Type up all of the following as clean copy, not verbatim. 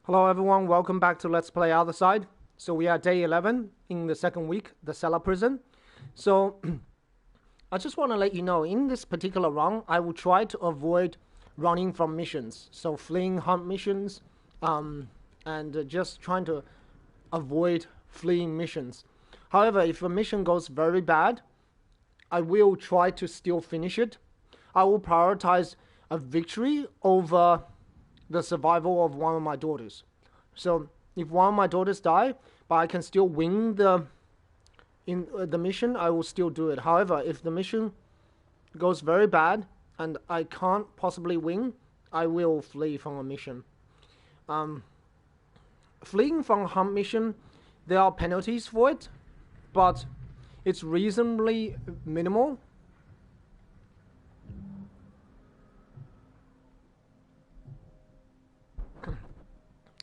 Hello everyone, welcome back to Let's Play Othercide. So we are day 11 in the second week, the cellar prison. So I just want to let you know, in this particular run, I will try to avoid running from missions. So fleeing hunt missions, and just trying to avoid fleeing missions. However, if a mission goes very bad, I will try to still finish it. I will prioritize a victory over the survival of one of my daughters. So if one of my daughters die, but I can still win the mission, I will still do it. However, if the mission goes very bad and I can't possibly win, I will flee from a mission. Fleeing from a hunt mission, there are penalties for it, but it's reasonably minimal.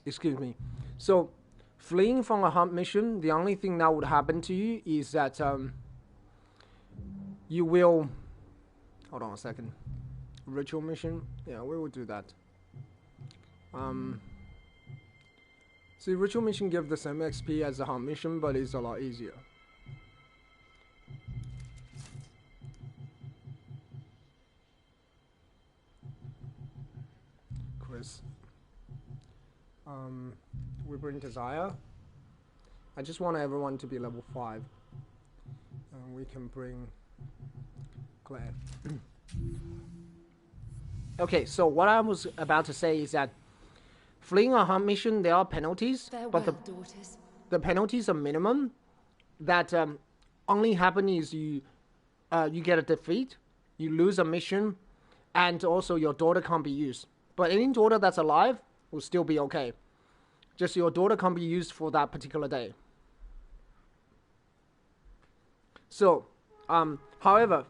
Excuse me. So, fleeing from a hunt mission, the only thing that would happen to you is that you will... Hold on a second. Ritual mission? Yeah, we will do that. See, ritual mission gives the same XP as the hunt mission, but it's a lot easier. Chris. We bring Desire. I just want everyone to be level 5. And we can bring Claire. Okay, so what I was about to say is that fleeing a hunt mission, there are penalties, but the penalties are minimum. That only happen is you get a defeat, you lose a mission, and also your daughter can't be used. But any daughter that's alive will still be okay. Just your daughter can't be used for that particular day. So, however,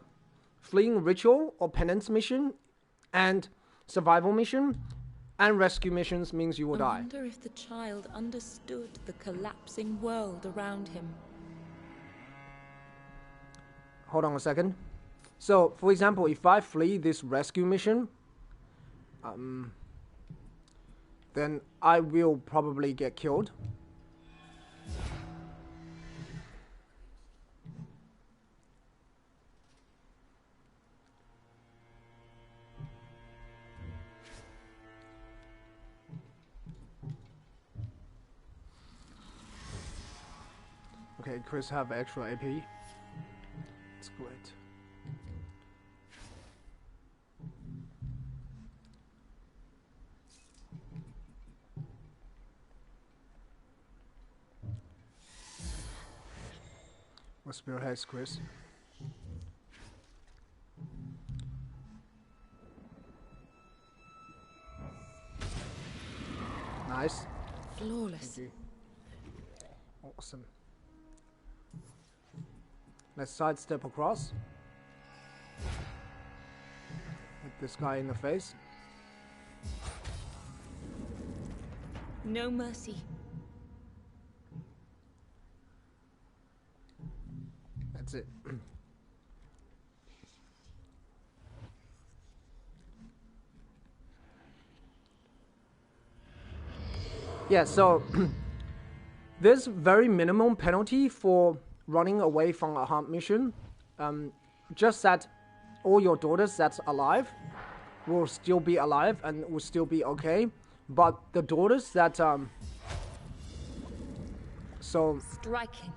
fleeing ritual or penance mission and survival mission and rescue missions means you will die. I wonder if the child understood the collapsing world around him. Hold on a second. So, for example, if I flee this rescue mission, then I will probably get killed. Okay, Chris have extra AP. That's great. What spearheads, Chris? Nice. Flawless. Awesome. Let's sidestep across. Hit this guy in the face. No mercy. That's it. Yeah, so there's very minimum penalty for running away from a hunt mission. Just that all your daughters that's alive will still be alive and will still be okay. But the daughters that Striking.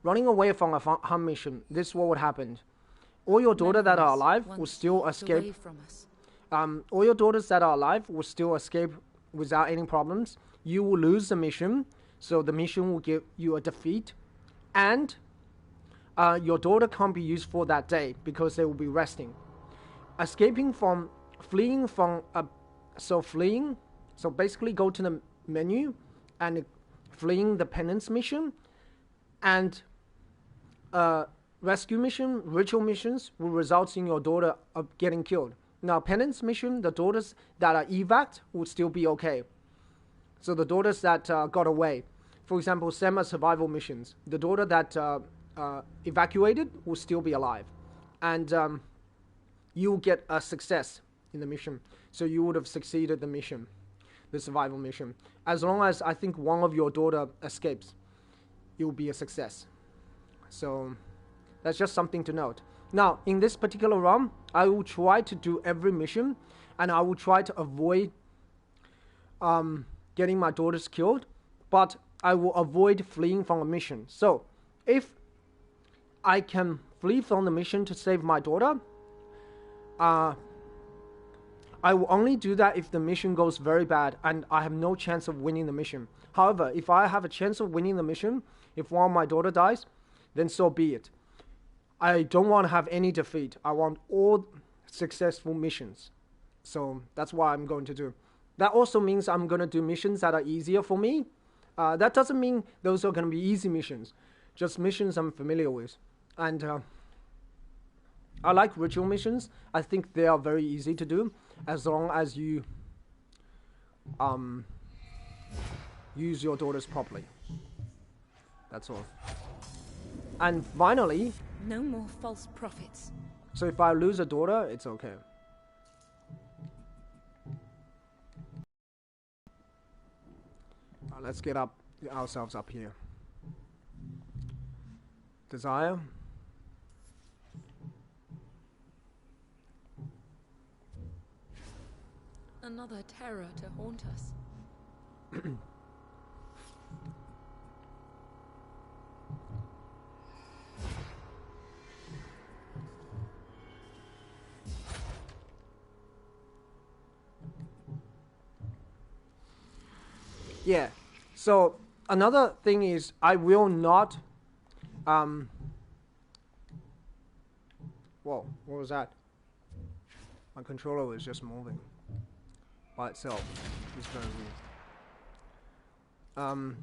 running away from a hunt mission, this is what would happen. All your daughters that are alive will still escape. From us. All your daughters that are alive will still escape without any problems. You will lose the mission, so the mission will give you a defeat, and your daughter can't be used for that day because they will be resting. Fleeing, so basically go to the menu and fleeing the penance mission and rescue mission, ritual missions will result in your daughter getting killed. Now, penance mission, the daughters that are evac would still be okay. So the daughters that got away, for example, survival missions, the daughter that evacuated will still be alive, and you get a success in the mission. So you would have succeeded the mission. the survival mission. As long as I think one of your daughter escapes, it will be a success. So that's just something to note. Now, in this particular run, I will try to do every mission, and I will try to avoid getting my daughters killed, but I will avoid fleeing from a mission. So, if I can flee from the mission to save my daughter, I will only do that if the mission goes very bad and I have no chance of winning the mission. However, if I have a chance of winning the mission, if one of my daughter dies, then so be it. I don't want to have any defeat. I want all successful missions. So that's what I'm going to do. That also means I'm going to do missions that are easier for me. That doesn't mean those are going to be easy missions. Just missions I'm familiar with. And I like ritual missions. I think they are very easy to do as long as you use your daughters properly. That's all. And finally, No more false prophets. so if I lose a daughter, it's okay. Let's get ourselves up here. Desire. Another terror to haunt us. Yeah. So another thing is I will not whoa, what was that? My controller was just moving by itself. It's very weird.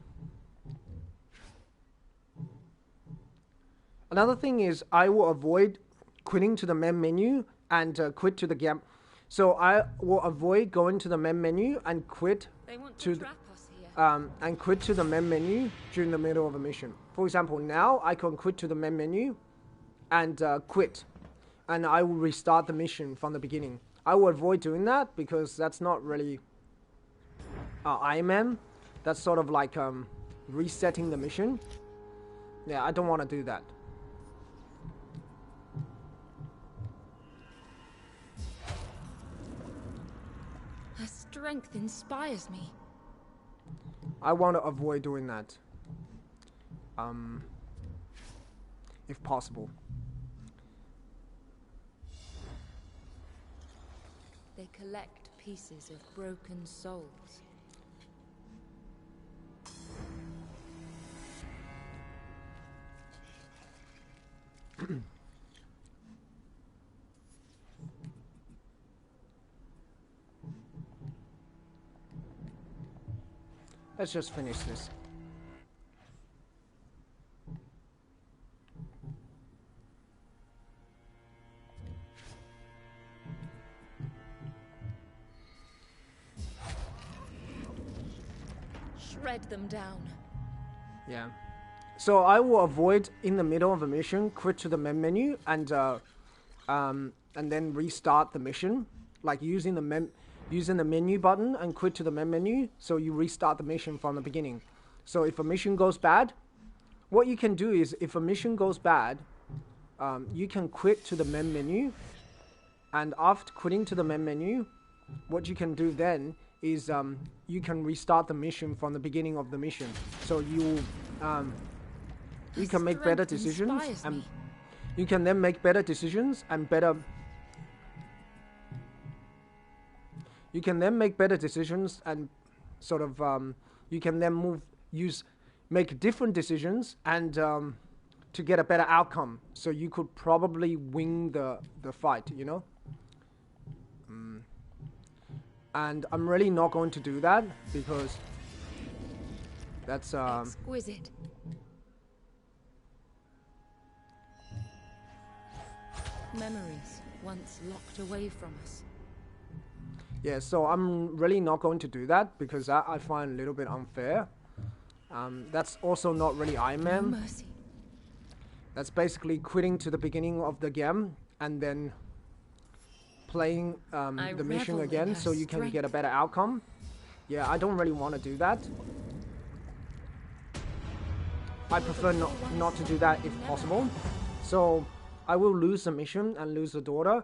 Another thing is I will avoid quitting to the main menu and quit to the game. So I will avoid going to the main menu and quit They want to to the, trap us here. and quit to the main menu during the middle of a mission. For example, now I can quit to the main menu and quit, and I will restart the mission from the beginning. I will avoid doing that because that's not really Iron Man. That's sort of like resetting the mission. Yeah, I don't want to do that. Her strength inspires me. I want to avoid doing that. If possible. They collect pieces of broken souls. Let's just finish this. Shred them down. Yeah. So I will avoid in the middle of a mission, quit to the main menu, and then restart the mission, like using the menu button and quit to the main menu. So you restart the mission from the beginning. So if a mission goes bad, what you can do is if a mission goes bad, you can quit to the main menu, and after quitting to the main menu, what you can do then is you can restart the mission from the beginning of the mission. So you can make better decisions, and you can then make better decisions and better. You can then make better decisions and sort of you can then make different decisions and to get a better outcome. So you could probably win the fight, you know. And I'm really not going to do that because that's Exquisite. Memories once locked away from us. yeah. So I'm really not going to do that because that I find a little bit unfair. That's also not really Iron No Man. mercy. That's basically quitting to the beginning of the game and then playing the mission revel in again her so you can get a strength. better outcome. Yeah, I don't really want to do that. I prefer not to do that if possible. So I will lose the mission and lose the daughter.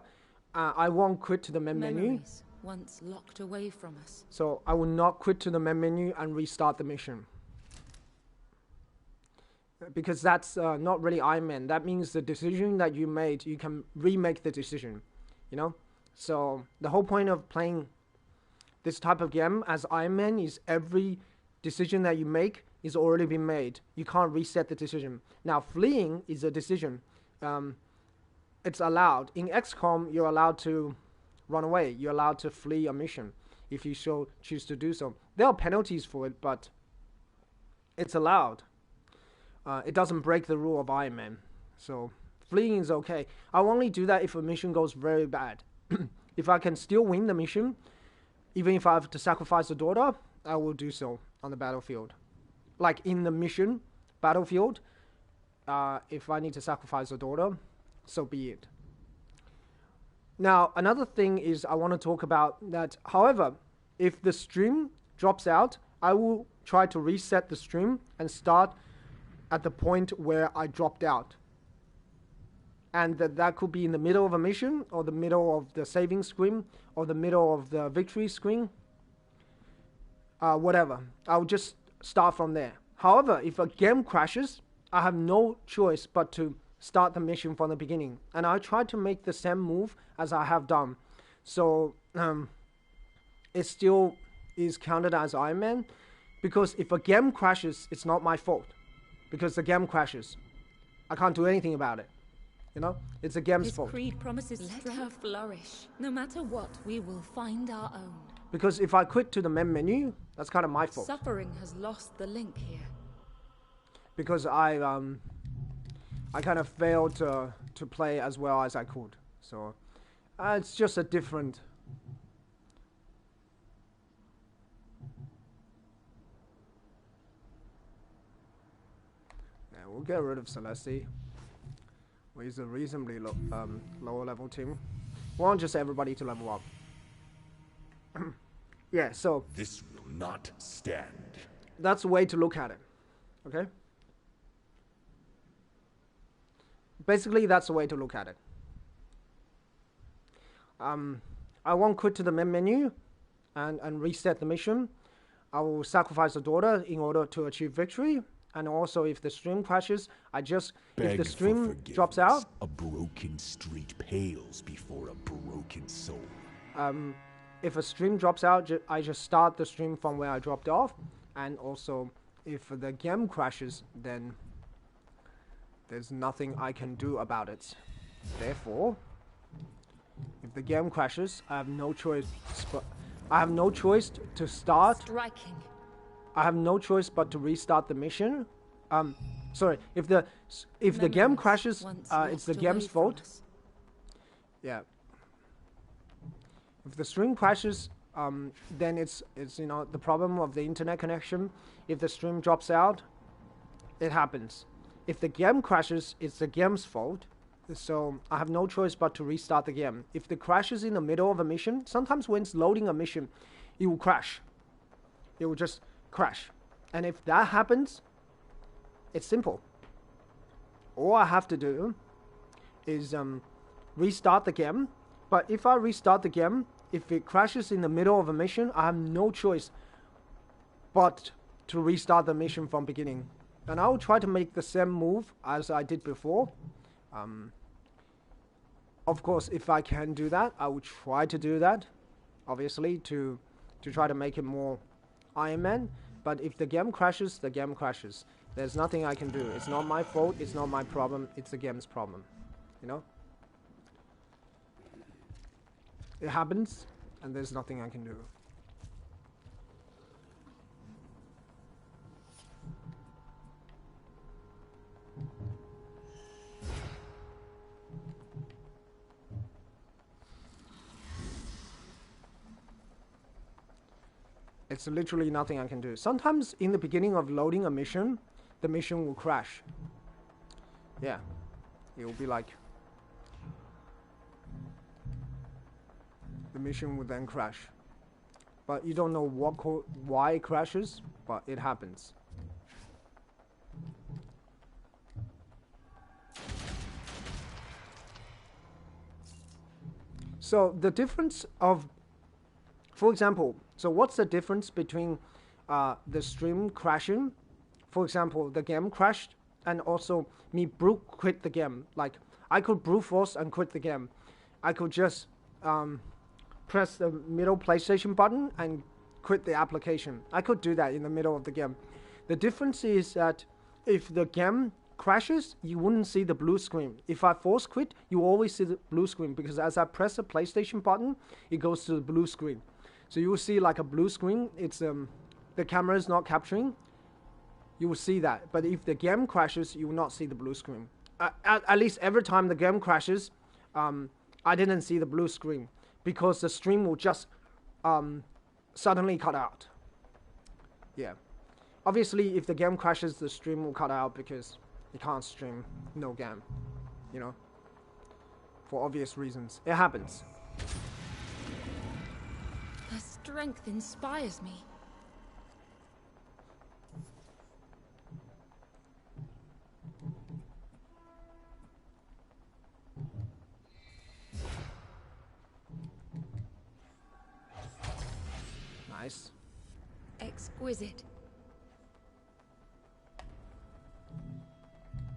I won't quit to the main menu. Memories once locked away from us. So I will not quit to the main menu and restart the mission. Because that's not really Iron Man. That means the decision that you made, you can remake the decision. You know? So the whole point of playing this type of game as Iron Man is every decision that you make is already been made. You can't reset the decision. Now, fleeing is a decision. It's allowed. In XCOM, you're allowed to run away. You're allowed to flee a mission if you so choose to do so. There are penalties for it, but it's allowed. It doesn't break the rule of Iron Man. So fleeing is okay. I'll only do that if a mission goes very bad. If I can still win the mission, even if I have to sacrifice the daughter, I will do so on the battlefield. Like in the mission battlefield, if I need to sacrifice the daughter, so be it. Now, another thing is I want to talk about that, however, if the stream drops out, I will try to reset the stream and start at the point where I dropped out. And that could be in the middle of a mission, or the middle of the saving screen, or the middle of the victory screen. Whatever. I'll just start from there. However, if a game crashes, I have no choice but to start the mission from the beginning. And I try to make the same move as I have done. So it still is counted as Iron Man. Because if a game crashes, it's not my fault. Because the game crashes. I can't do anything about it. You know, it's the game's fault. His creed promises let her flourish. No matter what, we will find our own. Because if I quit to the main menu, that's kind of my fault. Suffering has lost the link here. Because I kind of failed to play as well as I could. So it's just a different. Yeah, we'll get rid of Celeste. With a reasonably lower level team. We want just everybody to level up. Yeah, so this will not stand. That's a way to look at it. Okay? Basically, that's the way to look at it. I won't quit to the main menu and reset the mission. I will sacrifice the daughter in order to achieve victory. And also, if the stream crashes, if the stream drops out... A broken street pales before a broken soul. If a stream drops out, I just start the stream from where I dropped off. And also, if the game crashes, then there's nothing I can do about it. Therefore, if the game crashes, I have no choice. I have no choice to start. Striking. I have no choice but to restart the mission. Sorry, if the game crashes, it's the game's fault. Yeah. If the stream crashes, then it's you know the problem of the internet connection. If the stream drops out, it happens. If the game crashes, it's the game's fault. So I have no choice but to restart the game. If the crash is in the middle of a mission, sometimes when it's loading a mission, it will crash. It will just crash. And if that happens, it's simple. All I have to do is restart the game. But if I restart the game, if it crashes in the middle of a mission, I have no choice but to restart the mission from beginning. And I will try to make the same move as I did before. Of course, if I can do that, I will try to do that. Obviously, to try to make it more Iron Man. But if the game crashes, the game crashes. There's nothing I can do. It's not my fault. It's not my problem. It's the game's problem. You know? It happens, and there's nothing I can do. It's literally nothing I can do. Sometimes in the beginning of loading a mission, the mission will crash. Yeah. It will be like... the mission will then crash. but you don't know why it crashes, but it happens. So the difference of, for example, so what's the difference between the stream crashing, for example, the game crashed, and also me brute quit the game. Like, I could brute force and quit the game. I could just press the middle PlayStation button and quit the application. I could do that in the middle of the game. The difference is that if the game crashes, you wouldn't see the blue screen. If I force quit, you always see the blue screen, because as I press the PlayStation button, it goes to the blue screen. So you will see like a blue screen. It's the camera is not capturing. You will see that. But if the game crashes, you will not see the blue screen. At least every time the game crashes, I didn't see the blue screen, because the stream will just suddenly cut out. Yeah. Obviously, if the game crashes, the stream will cut out, because you can't stream no game, you know, for obvious reasons. It happens. Her strength inspires me. Nice. Exquisite.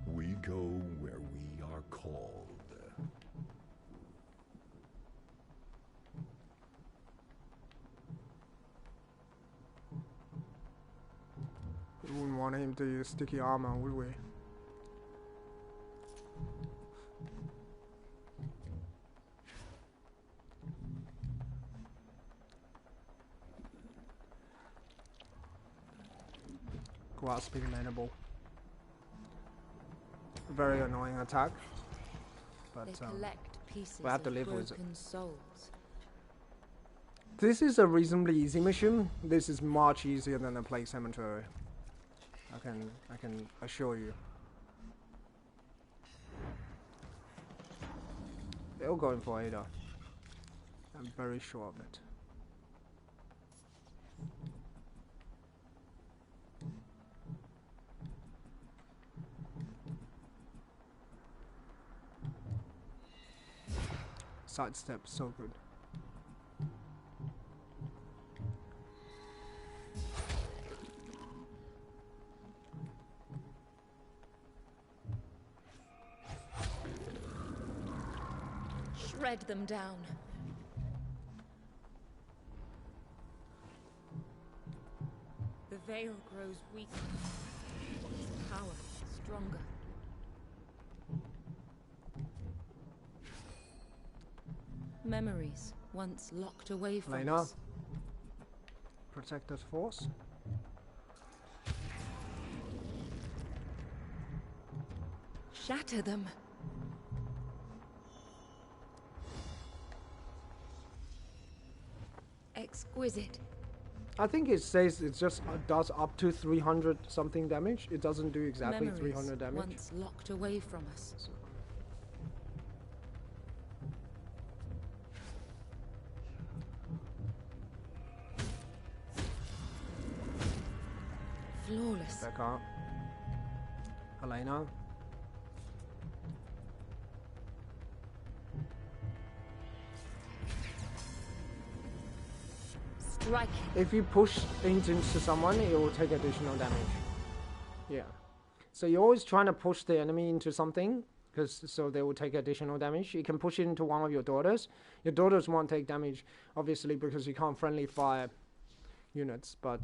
We go where we are called. We wouldn't want him to use sticky armor, would we? Grasping mandible. Very annoying attack, but They collect pieces we have to of live with it. broken souls. This is a reasonably easy mission. This is much easier than a plague cemetery. I can assure you. They're all going for Ada. I'm very sure of it. Sidestep, so good. Shred them down. The veil grows weaker. Its power stronger. Memories once locked away from Lena, us. protective force. Shatter them. Exquisite. I think it says it just does up to 300 something damage. It doesn't do exactly Memories 300 damage. once locked away from us. So. Flawless. Back up. Elena. Striking. If you push into someone, it will take additional damage. Yeah. So you're always trying to push the enemy into something, because so they will take additional damage. You can push it into one of your daughters. Your daughters won't take damage, obviously, because you can't friendly fire units. But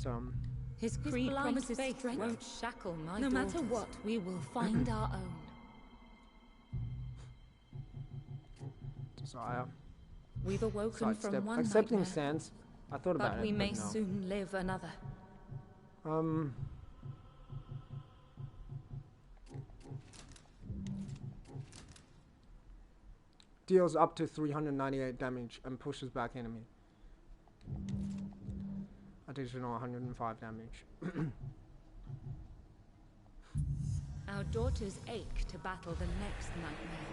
His creed promises strength won't shackle my No matter daughters. what, we will find our own. desire, We've awoken sidestep, from one accepting nightmare, stance. I thought about but it, we may but no. soon live another. Deals up to 398 damage and pushes back enemy. Additional 105 damage. Our daughters ache to battle the next nightmare.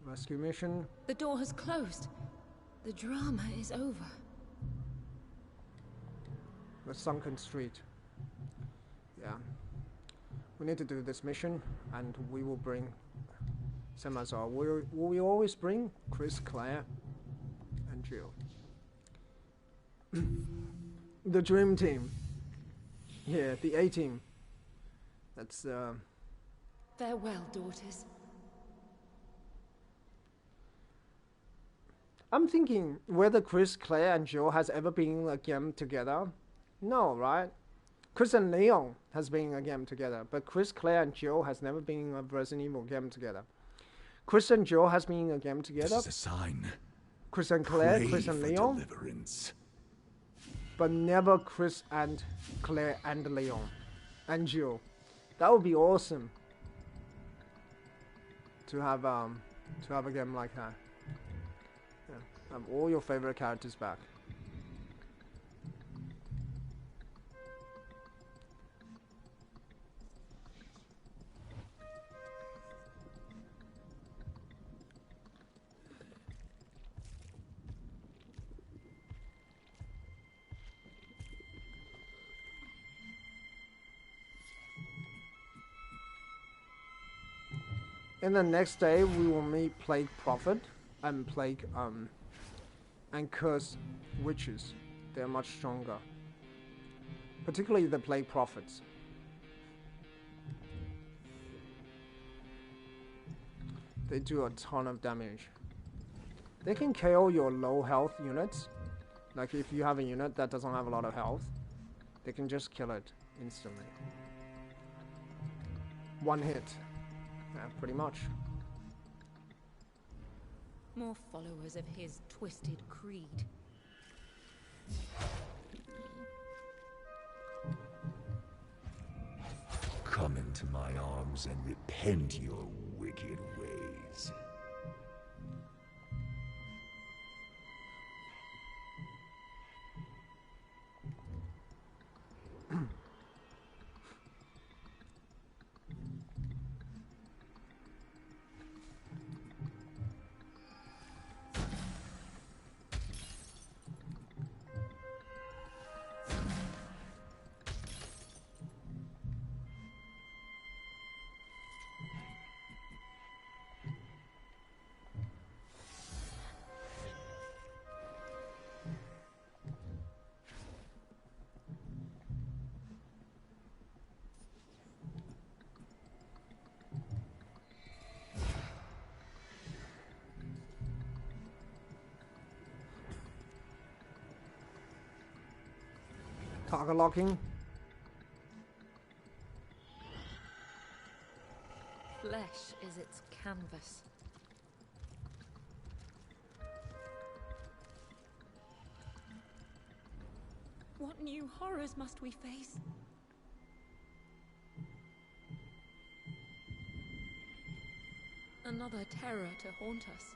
Rescue mission. The door has closed. The drama is over. The sunken street. Yeah. We need to do this mission, and we will bring same as our. We always bring Chris, Claire, and Jill. The dream team. Yeah, the A team. That's Farewell, daughters. I'm thinking whether Chris, Claire, and Jill has ever been a game together. No, right? Chris and Leon has been a game together, but Chris, Claire, and Jill has never been a Resident Evil game together. Chris and Jill has been a game together. This is a sign. Chris and Claire, Pray Chris and for Leon, deliverance. but never Chris and Claire and Leon and Jill. That would be awesome to have a game like that. Yeah, have all your favorite characters back. And the next day we will meet Plague Prophet and Plague and Curse Witches. They're much stronger. Particularly the Plague Prophets. They do a ton of damage. They can KO your low health units. Like if you have a unit that doesn't have a lot of health, they can just kill it instantly. One hit. Yeah, pretty much. More followers of his twisted creed. Come into my arms and repent your wicked ways. Target locking. Flesh is its canvas. What new horrors must we face? Another terror to haunt us.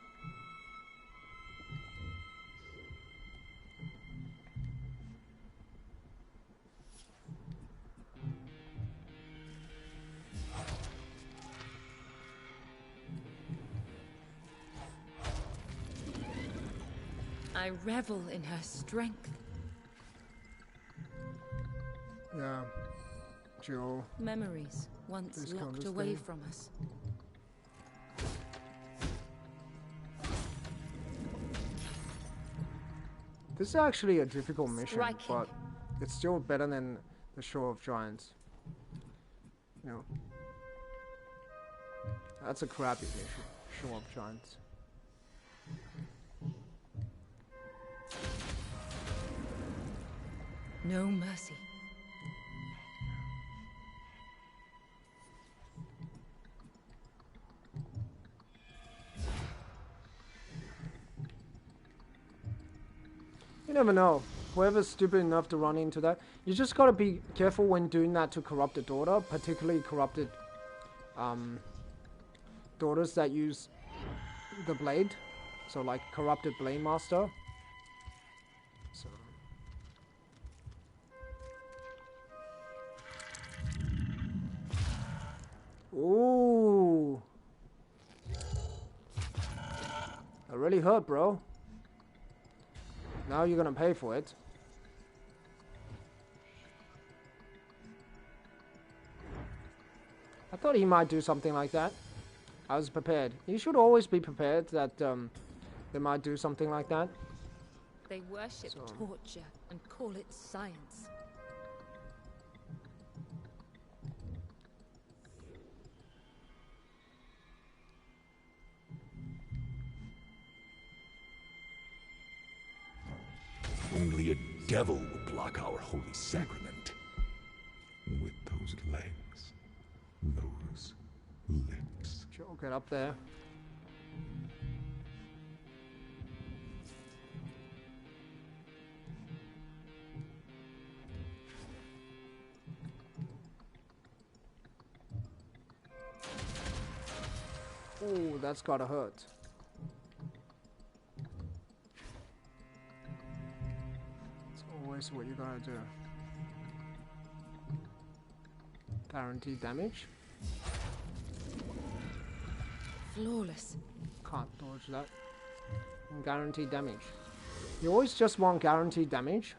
I revel in her strength. Yeah. Jill. Memories once This locked kind of away thing. from us. This is actually a difficult mission, Striking. but it's still better than the Show of Giants. You know. That's a crappy mission. Show of Giants. No mercy. You never know. Whoever's stupid enough to run into that, you just gotta be careful when doing that to corrupted daughter, particularly corrupted daughters that use the blade. So like corrupted blade master. So ooh. It really hurt, bro. Now you're gonna pay for it. I thought he might do something like that. I was prepared. You should always be prepared that they might do something like that. They worship torture and call it science. Only a devil will block our holy sacrament. With those legs, those lips. Sure, get up there. Oh, that's gotta hurt. It's always what you gotta do. Guaranteed damage. Flawless. Can't dodge that. And guaranteed damage. You always just want guaranteed damage.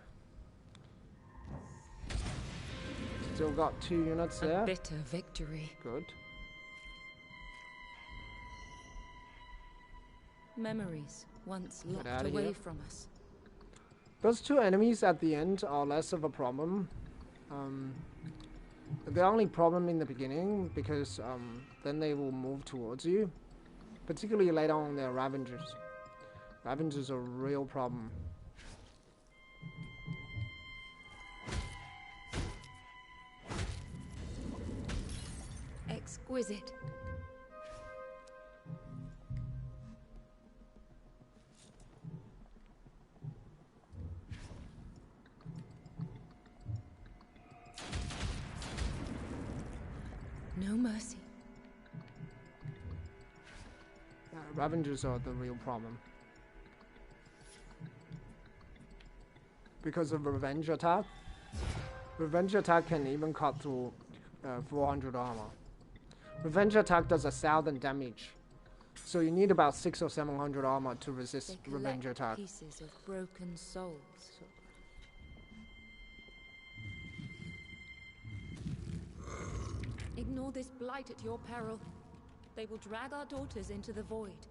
Still got 2 units there. A bitter victory. Good. Memories once Get locked outta away here. from us. Those 2 enemies at the end are less of a problem. The only problem in the beginning, because then they will move towards you. Particularly later on, they're Ravengers. Ravengers are a real problem. Exquisite. No mercy. Ravengers are the real problem. Because of revenge attack. Revenge attack can even cut through 400 armor. Revenge attack does 1,000 damage. So you need about 600 or 700 armor to resist They revenge collect attack. pieces of broken souls. Ignore this blight at your peril. They will drag our daughters into the void.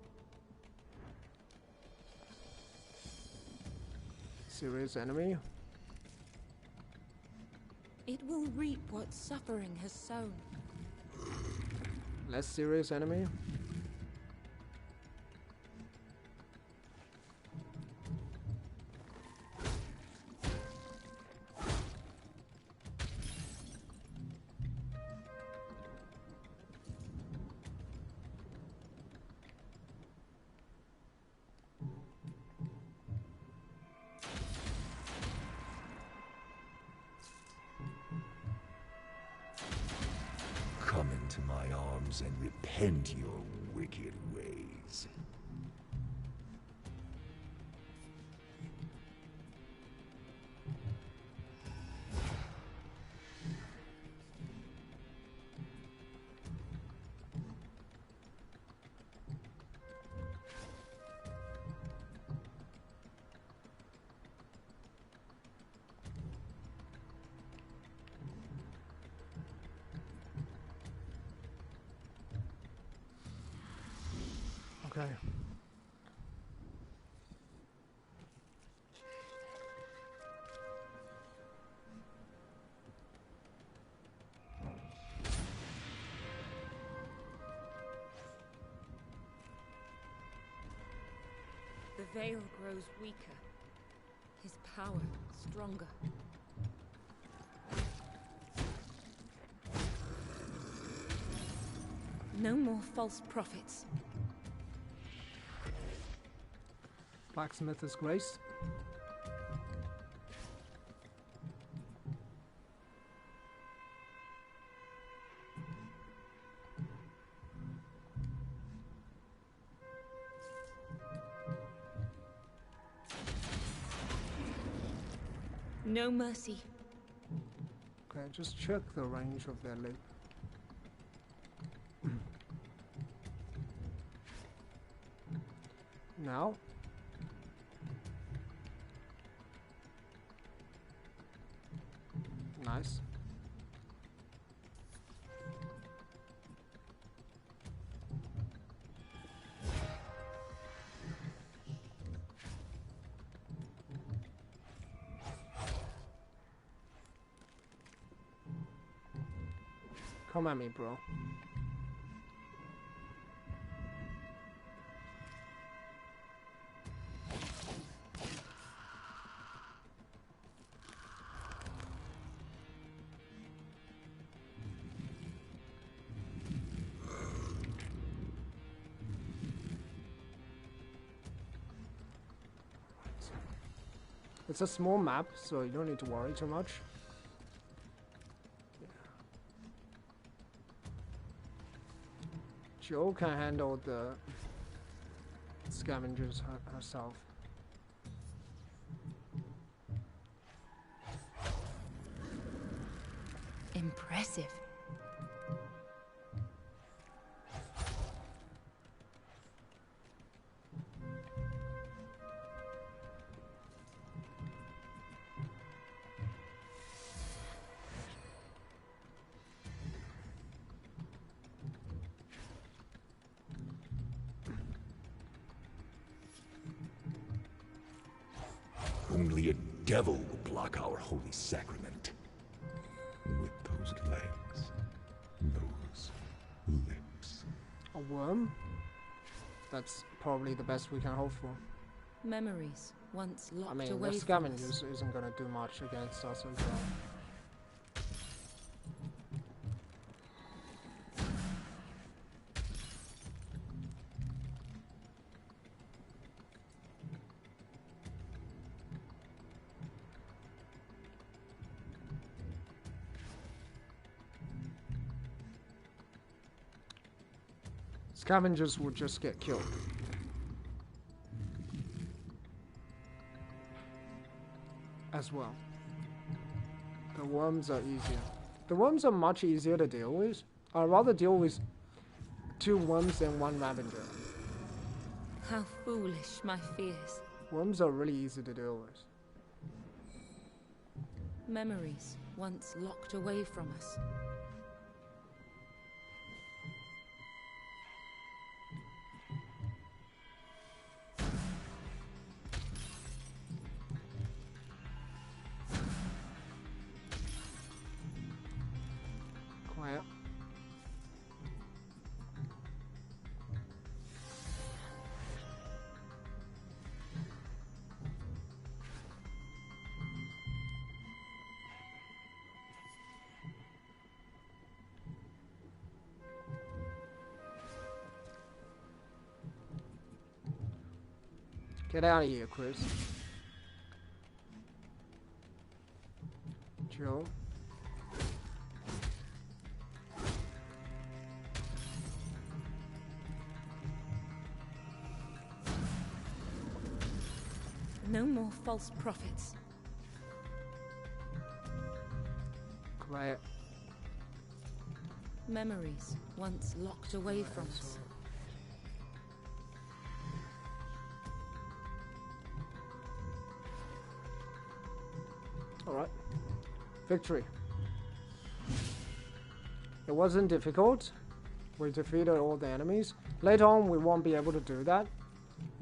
Serious enemy. It will reap what suffering has sown. Less serious enemy. Come into my arms and repent your wicked ways. Okay. The veil grows weaker. His power stronger. No more false prophets. Blacksmith is graced. No mercy. Okay, just check the range of their lip. Now. Nice. Come at me, bro. It's a small map, so you don't need to worry too much. Joe can handle the scavengers herself. Impressive. Only a devil will block our holy sacrament. With those legs, those lips. A worm? That's probably the best we can hope for. Memories once locked I mean, away the from us. scavengers isn't gonna do much against us as well. Scavengers will just get killed. As well. The worms are easier. The worms are much easier to deal with. I'd rather deal with 2 worms than 1 Ravager. How foolish my fears. Worms are really easy to deal with. Memories once locked away from us. Quiet. Get out of here, Chris. Joe. No more false prophets. Quiet. Memories once locked away from us. Alright. Victory. It wasn't difficult. We defeated all the enemies. Later on, we won't be able to do that.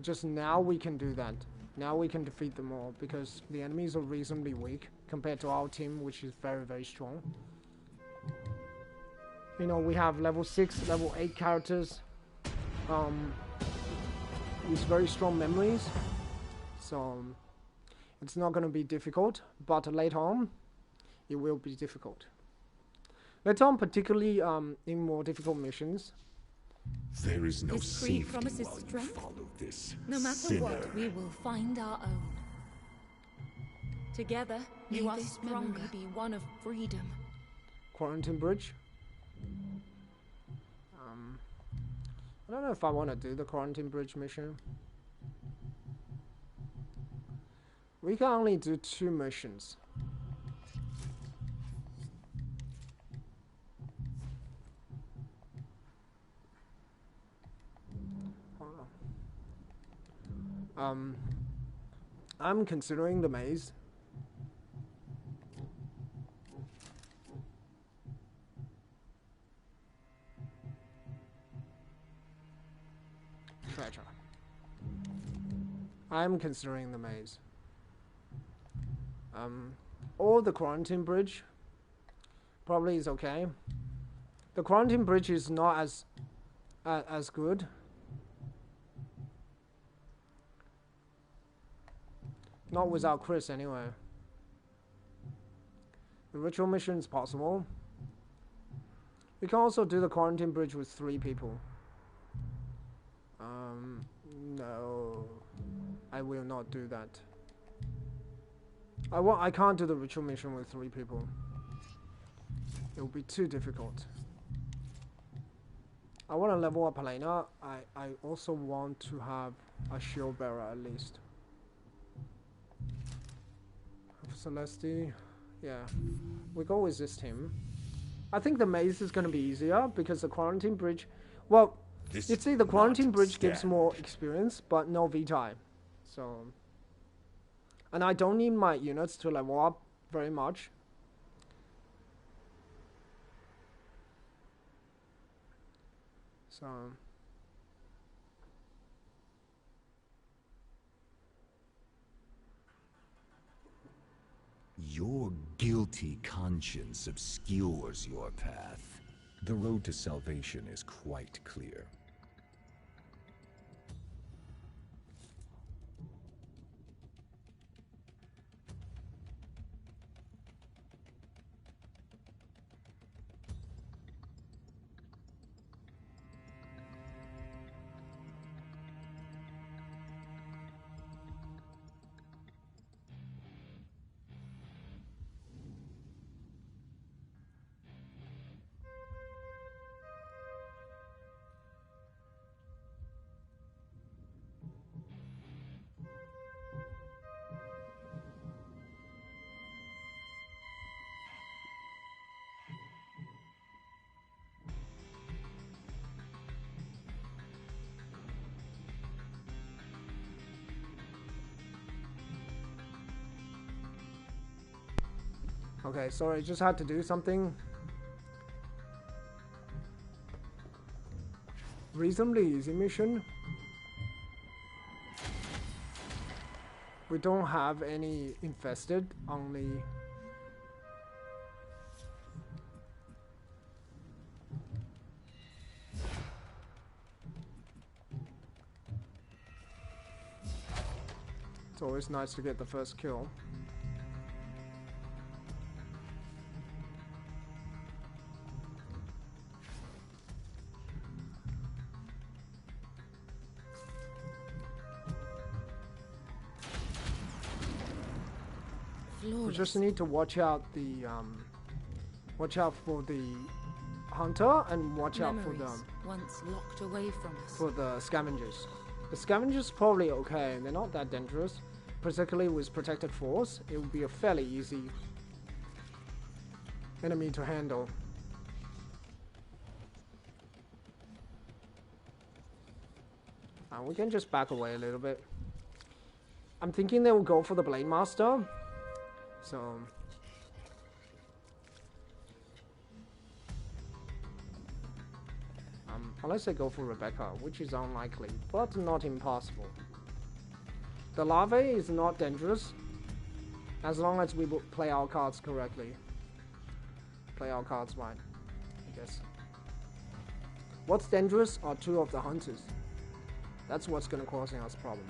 Just now we can do that. Now we can defeat them all because the enemies are reasonably weak compared to our team, which is very, very strong. You know, we have level 6, level 8 characters with very strong memories. So it's not going to be difficult, but later on, it will be difficult. Later on, particularly in more difficult missions. There is no This creed safety promises while you strength. follow this No matter sinner. what, We will find our own. together, May you are this stronger. memory Be one of freedom. Quarantine Bridge. I don't know if I want to do the Quarantine Bridge mission. We can only do 2 missions. Hold on. Um, I'm considering the maze. Treasure. I'm considering the maze. Or the quarantine bridge. Probably is okay. The quarantine bridge is not as good. Not without Chris, anyway. The ritual mission is possible. We can also do the quarantine bridge with 3 people. No. I will not do that. I can't do the ritual mission with 3 people. It will be too difficult. I want to level up Helena. I also want to have a shield bearer at least. Celeste, yeah, we go with this team. I think the maze is going to be easier because the quarantine bridge, well, you see the quarantine bridge gives more experience, but no VTI. So, and I don't need my units to level up very much. So, Your guilty conscience obscures your path. The road to salvation is quite clear. okay, sorry, just had to do something. Reasonably easy mission. We don't have any infested, only it's always nice to get the first kill. We just need to watch out for the hunter and watch out for them. Once locked away from us. For the scavengers. The scavengers probably okay. They're not that dangerous, particularly with protected force. It would be a fairly easy enemy to handle. We can just back away a little bit. I'm thinking they will go for the Blade Master. So unless they go for Rebecca, which is unlikely, but not impossible. The larvae is not dangerous as long as we play our cards correctly. Play our cards right, I guess. What's dangerous are 2 of the hunters. That's what's gonna cause us problem.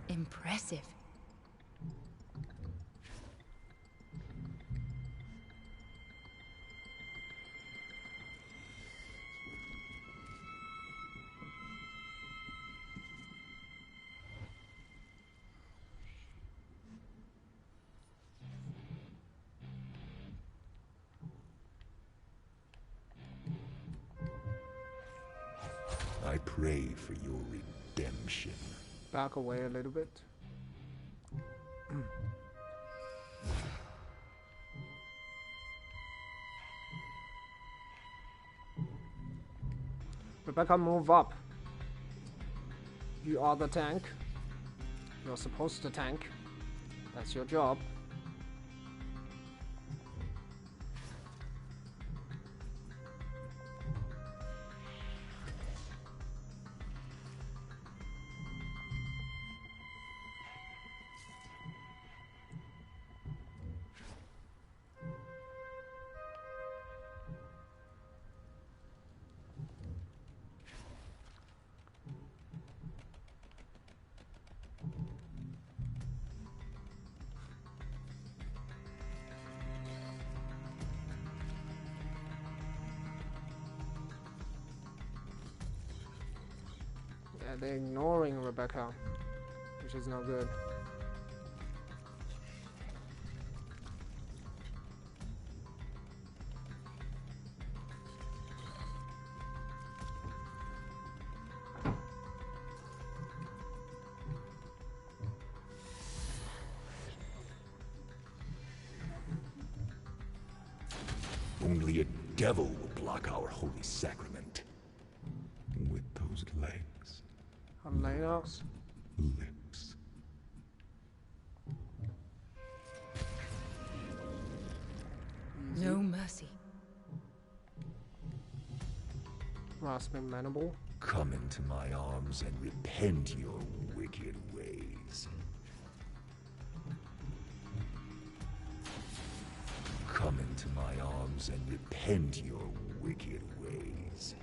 Impressive. I pray for your redemption. Back away a little bit. Rebecca, move up. You are the tank. You're supposed to tank. That's your job. Yeah, they're ignoring Rebecca, which is not good. Only a devil will block our holy sacrament. With those legs, Legs. lips. No mercy. Rasping mandible. Come into my arms and repent your wicked ways. Come into my arms and repent your wicked ways.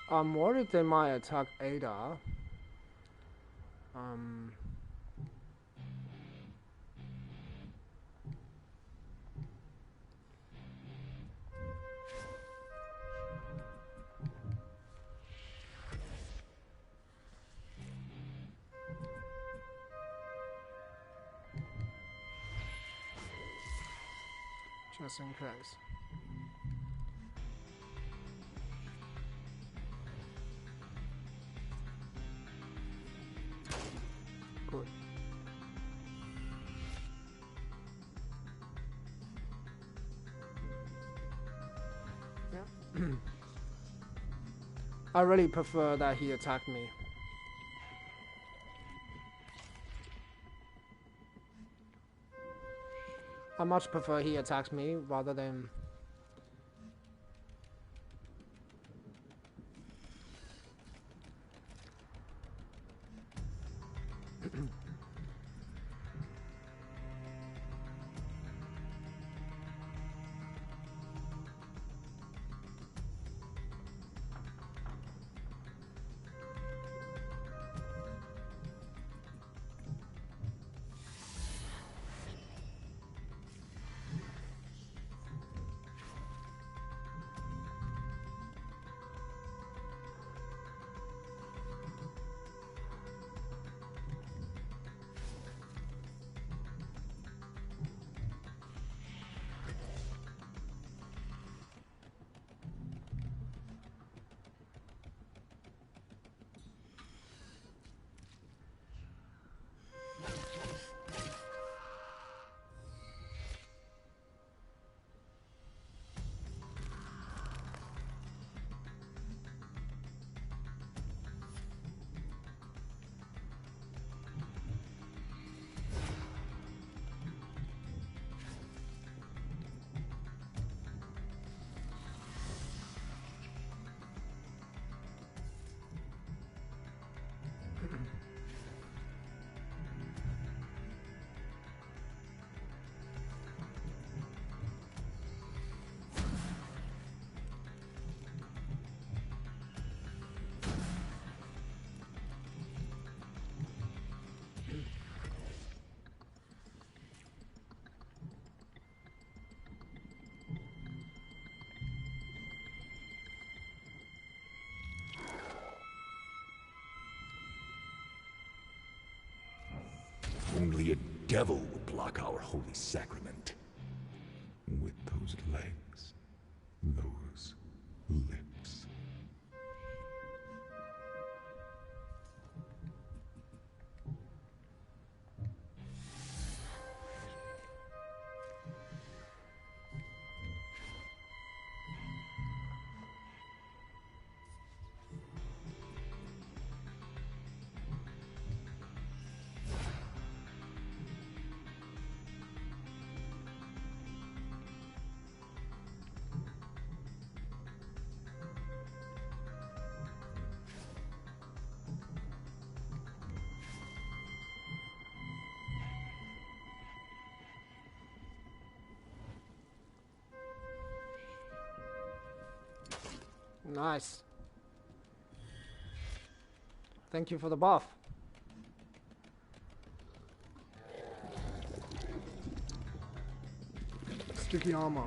I'm worried they might attack Ada. Just in case. Good. Yeah. I really prefer that he attacked me. I much prefer he attacks me rather than devil would block our holy sacrament. With those legs, those lips. Nice. Thank you for the buff. Sticky armor.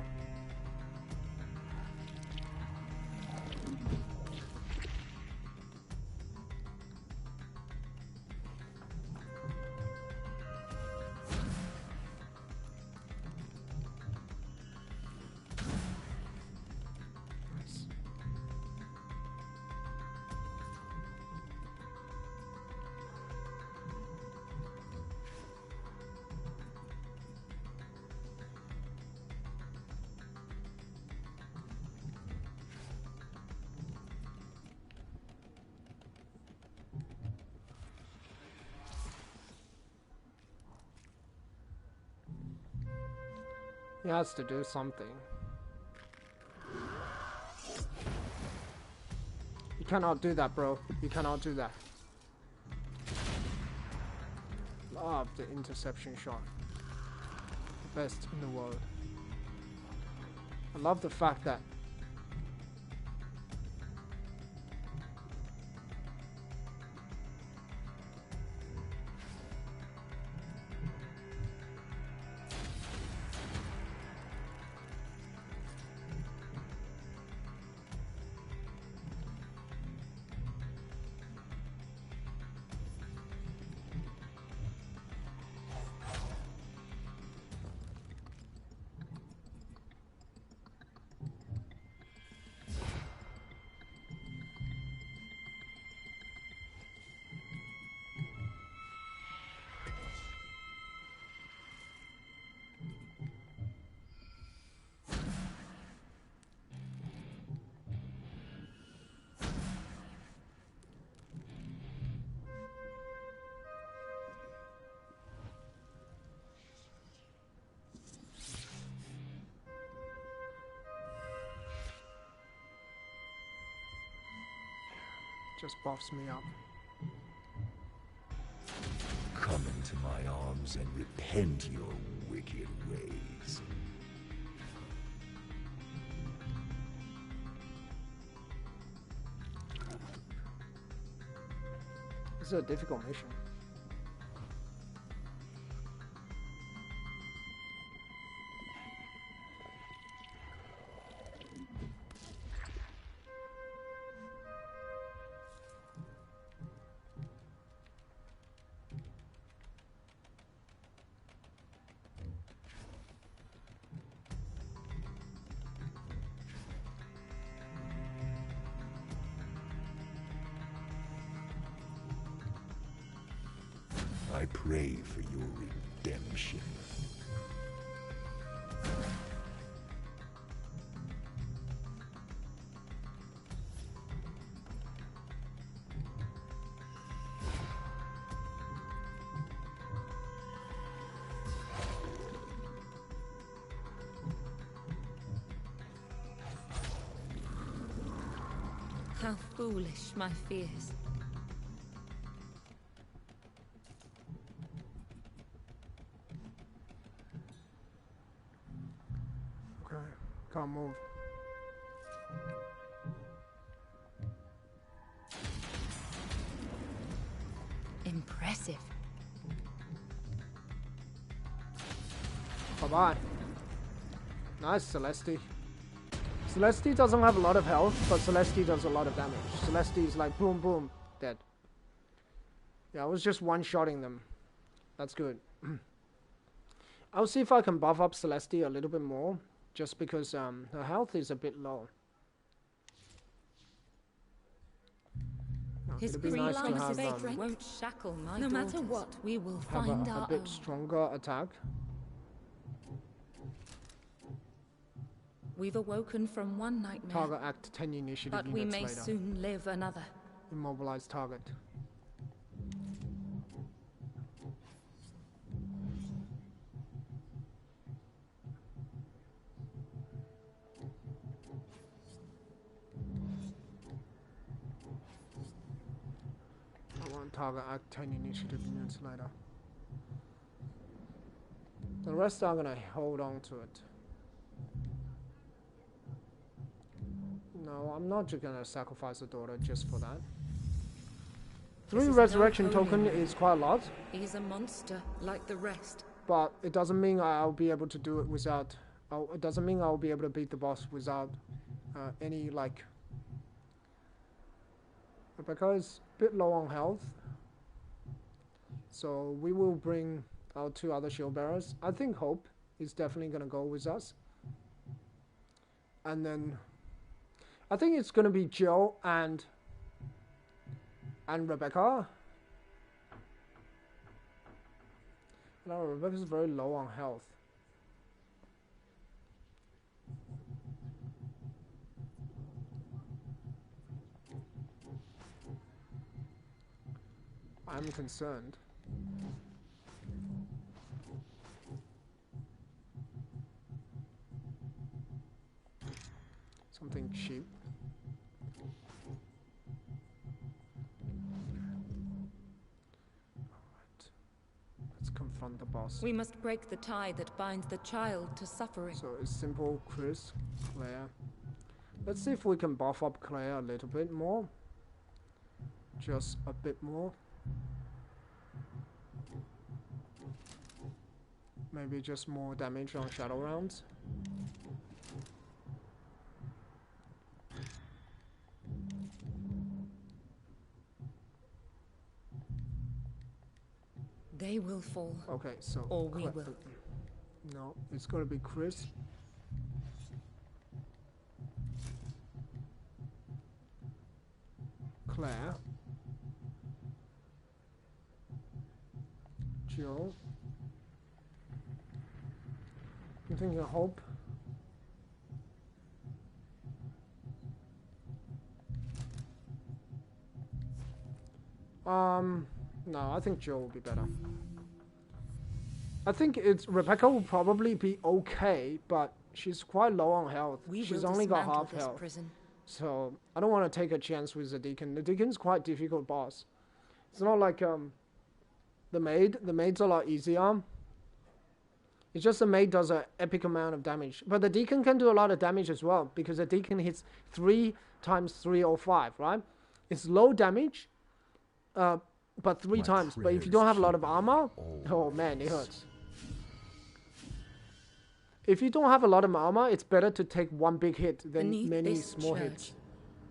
He has to do something. You cannot do that, bro. You cannot do that. Love the interception shot. The best in the world. I love the fact that just buffs me up. Come into my arms and repent your wicked ways. This is a difficult mission. I pray for your redemption. How foolish my fears. Okay, can't move. Impressive. Bye-bye. Nice, Celeste. Celeste doesn't have a lot of health, but Celeste does a lot of damage. Celeste is like boom, boom, dead. Yeah, I was just one-shotting them. That's good. I'll see if I can buff up Celestia a little bit more, just because her health is a bit low. His It'd be nice to have strength won't shackle my No daughters. matter what, we will have find a our bit own. stronger attack. We've awoken from one nightmare, Target act 10 initiative but we units may later. soon live another. Immobilize target. I want target act 10 initiative units later. The rest are gonna hold on to it. No, I'm not just gonna sacrifice a daughter just for that. This 3 is resurrection no token holy is quite a lot, He's a monster like the rest. but it doesn't mean I'll be able to do it without. It doesn't mean I'll be able to beat the boss without any like. Rebecca is a bit low on health, so we will bring our 2 other shield bearers. I think Hope is definitely gonna go with us, and then I think it's gonna be Jill and Rebecca. No, Rebecca's very low on health. I'm concerned. Something cheap. Alright. Let's confront the boss. We must break the tie that binds the child to suffering. So it's simple, Chris, Claire. Let's see if we can buff up Claire a little bit more. Just a bit more. Maybe just more damage on shadow rounds. They will fall. Okay, so Or we will. No, it's gonna be Chris. Claire. Jill. I'm thinking Hope. No, I think Jill will be better. I think Rebecca will probably be okay, but she's quite low on health. She's only got half health. Prison. So I don't want to take a chance with the Deacon. The Deacon's quite difficult boss. It's not like the maid. The maid's a lot easier. It's just the maid does an epic amount of damage. But the Deacon can do a lot of damage as well, because the Deacon hits 3 times 305, right? It's low damage, but 3 My times. But if you don't have a lot of armor, oh always. man, it hurts. If you don't have a lot of armor, it's better to take one big hit than Beneath many this small church, hits.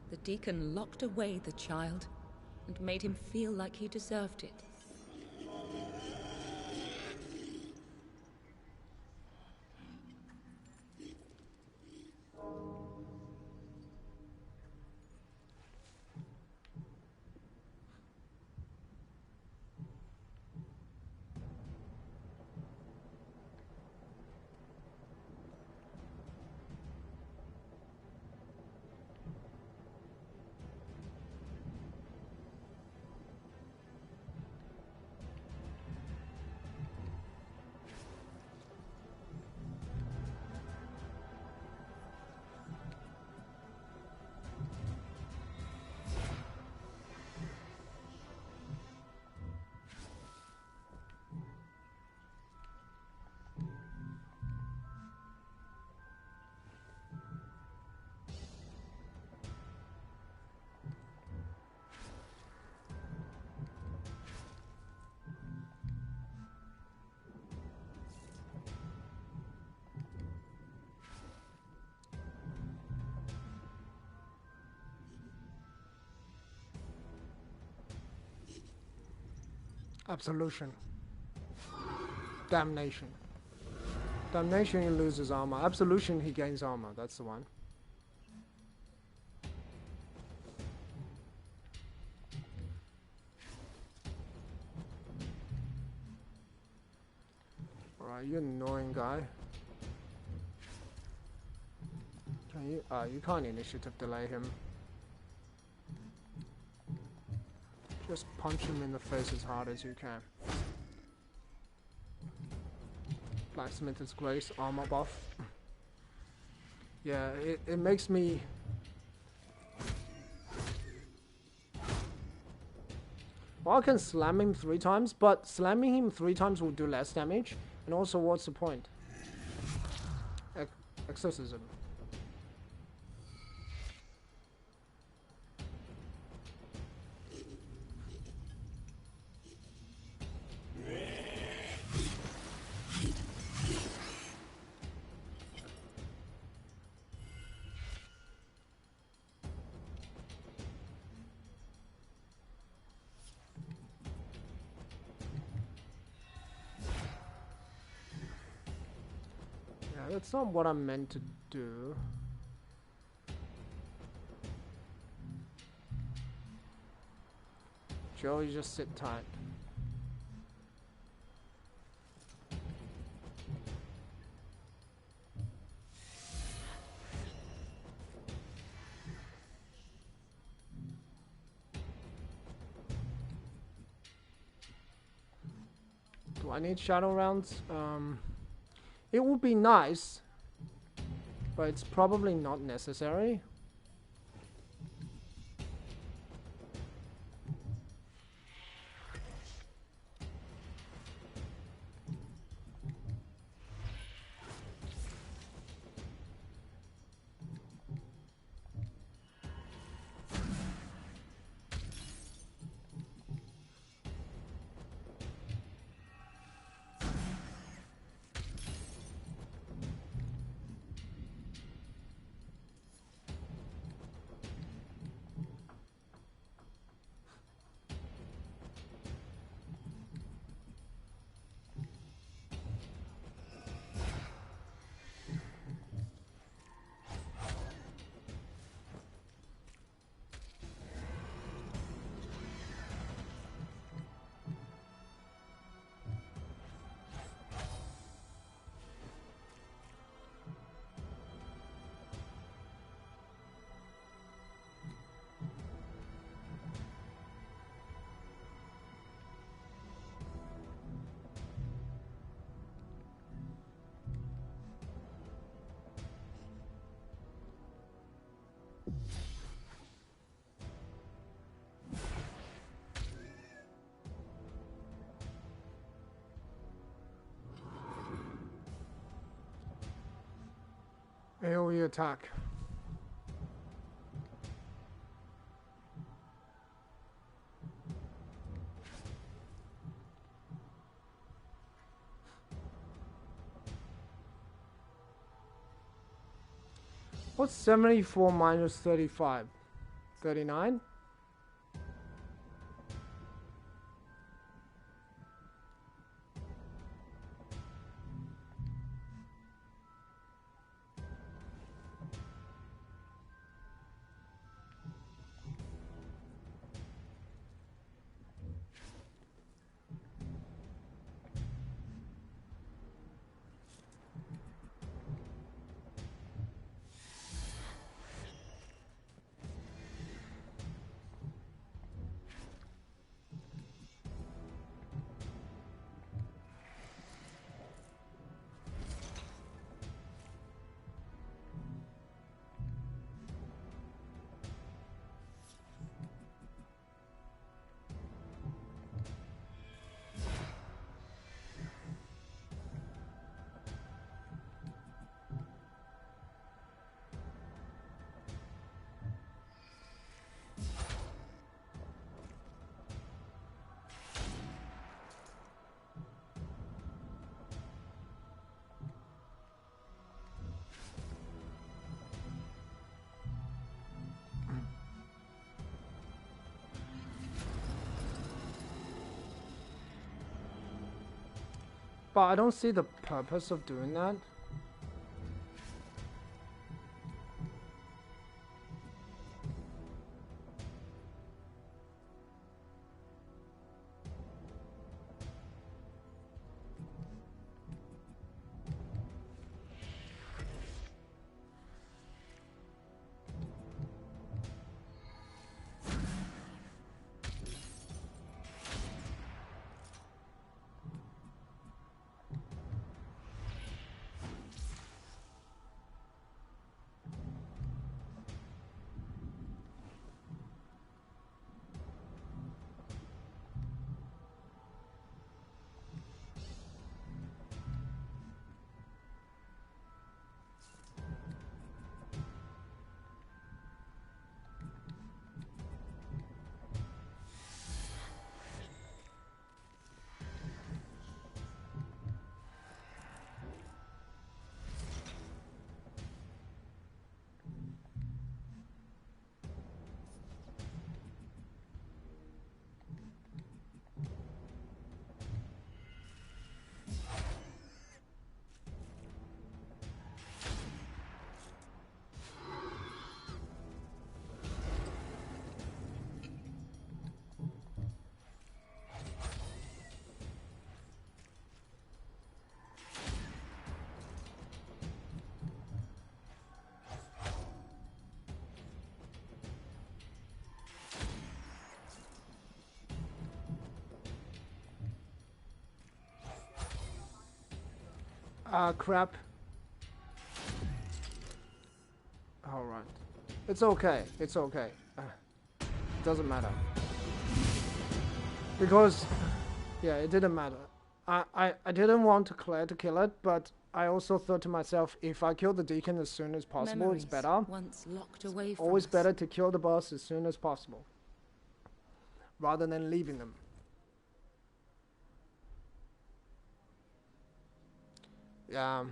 the deacon locked away the child and made him feel like he deserved it. Absolution. Damnation. Damnation, he loses armor. Absolution, he gains armor. That's the one. Alright, you annoying guy. Can you? You can't initiative delay him. Just punch him in the face as hard as you can. Blacksmith's Grace, armor buff. Yeah, it makes me... Well, I can slam him 3 times, but slamming him 3 times will do less damage. And also, what's the point? Exorcism. That's not what I'm meant to do. Joe, you just sit tight. Do I need shadow rounds? It would be nice, but it's probably not necessary. AoE attack. What's 74 minus 35? 39? But I don't see the purpose of doing that. Crap. Alright. It's okay. It's okay. It doesn't matter. Because, yeah, it didn't matter. I didn't want Claire to kill it, but I also thought to myself, if I kill the Deacon as soon as possible, Memories it's better. once locked away from Always us. better to kill the boss as soon as possible, rather than leaving them. Yeah.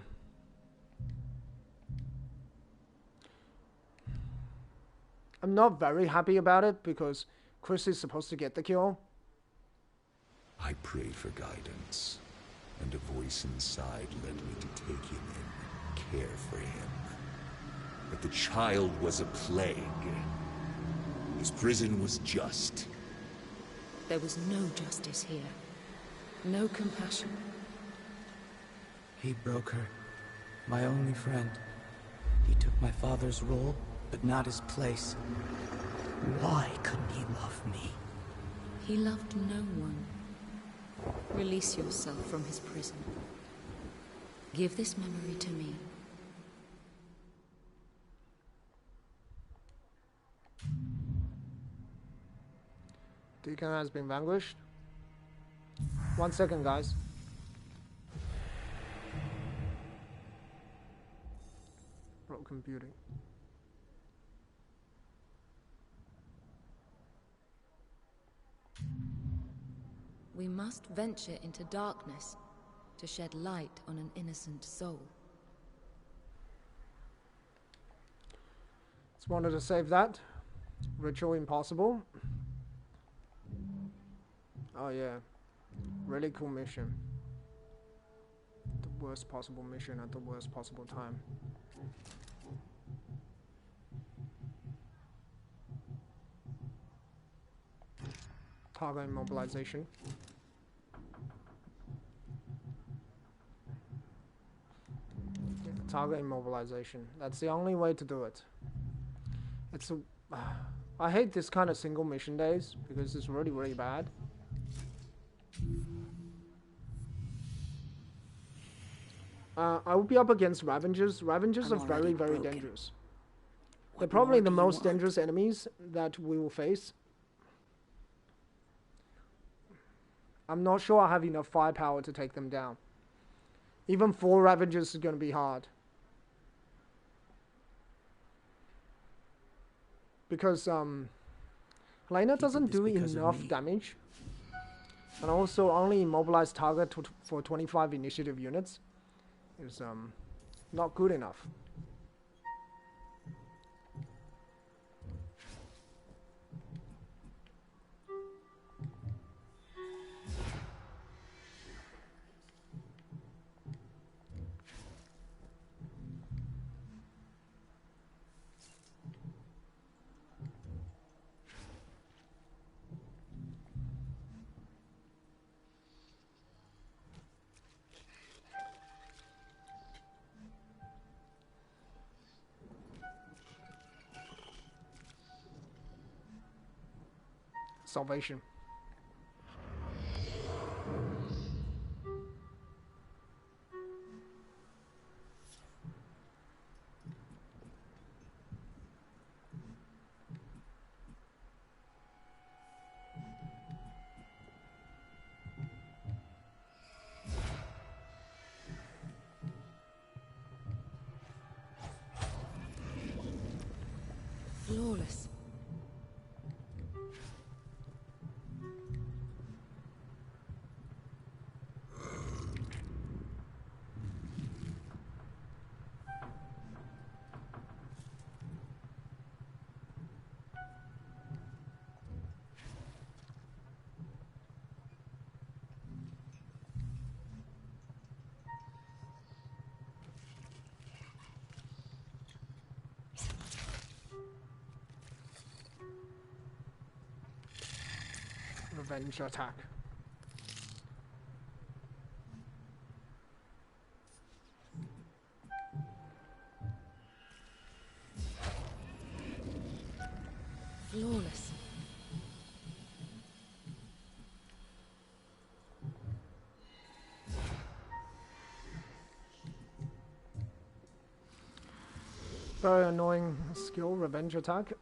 I'm not very happy about it because Chris is supposed to get the kill. I prayed for guidance, and a voice inside led me to take him in, care for him. But the child was a plague. His prison was just. There was no justice here. No compassion. He broke her. My only friend. He took my father's role, but not his place. Why couldn't he love me? He loved no one. Release yourself from his prison. Give this memory to me. Deacon has been vanquished. 1 second, guys. Broken beauty. We must venture into darkness to shed light on an innocent soul. Just wanted to save that. Ritual impossible. Oh yeah. Really cool mission. The worst possible mission at the worst possible time. Target immobilization. Target immobilization. That's the only way to do it. It's a... I hate this kind of single mission days because it's really, really bad. I will be up against Ravengers. Ravengers are very, very dangerous. They're probably the most dangerous enemies that we will face. I'm not sure I have enough firepower to take them down. Even 4 Ravengers is going to be hard. Because Helena doesn't do enough damage. And also only immobilize target for 25 initiative units is not good enough. salvation. Flawless. Revenge attack. Flawless. Very annoying skill, revenge attack.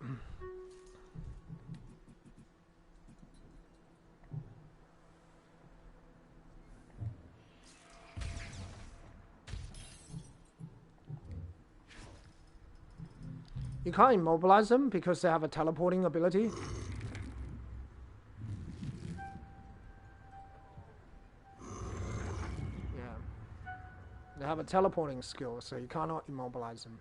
You can't immobilize them because they have a teleporting ability. Yeah. They have a teleporting skill, so you cannot immobilize them.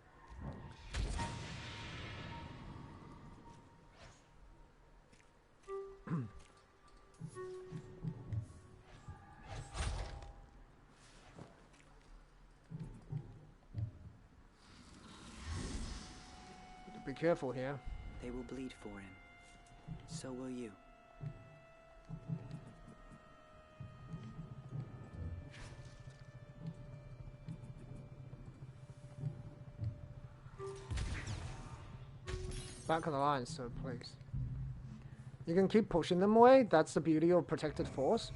Be careful here. They will bleed for him. So will you. Back of the line, so please. You can keep pushing them away. That's the beauty of Protected Force.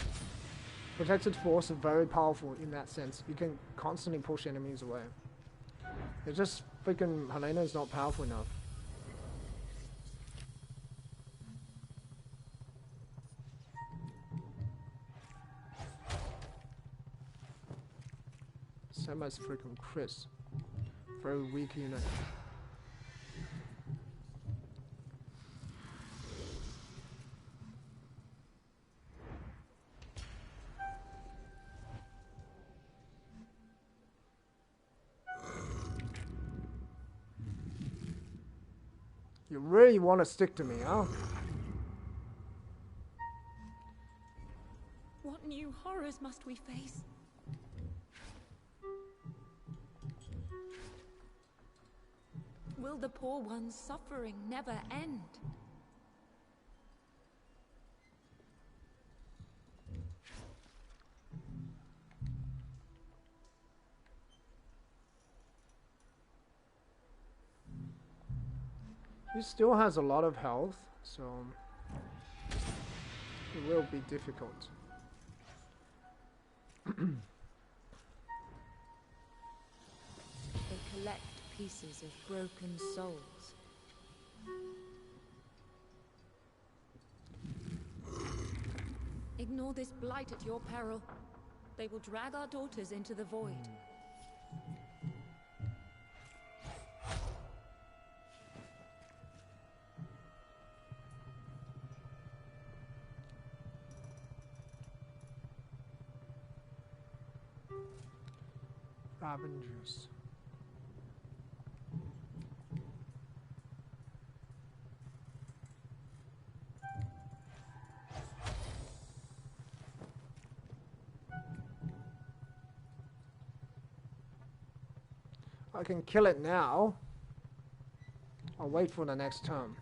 Protected Force is very powerful in that sense. You can constantly push enemies away. It's just freaking Helena is not powerful enough. Same as freaking Chris. Very weak unit. You really want to stick to me, huh? What new horrors must we face? Will the poor one's suffering never end? He still has a lot of health, so it will be difficult. They collect pieces of broken souls. Ignore this blight at your peril. They will drag our daughters into the void. Avengers. I can kill it now. I'll wait for the next turn.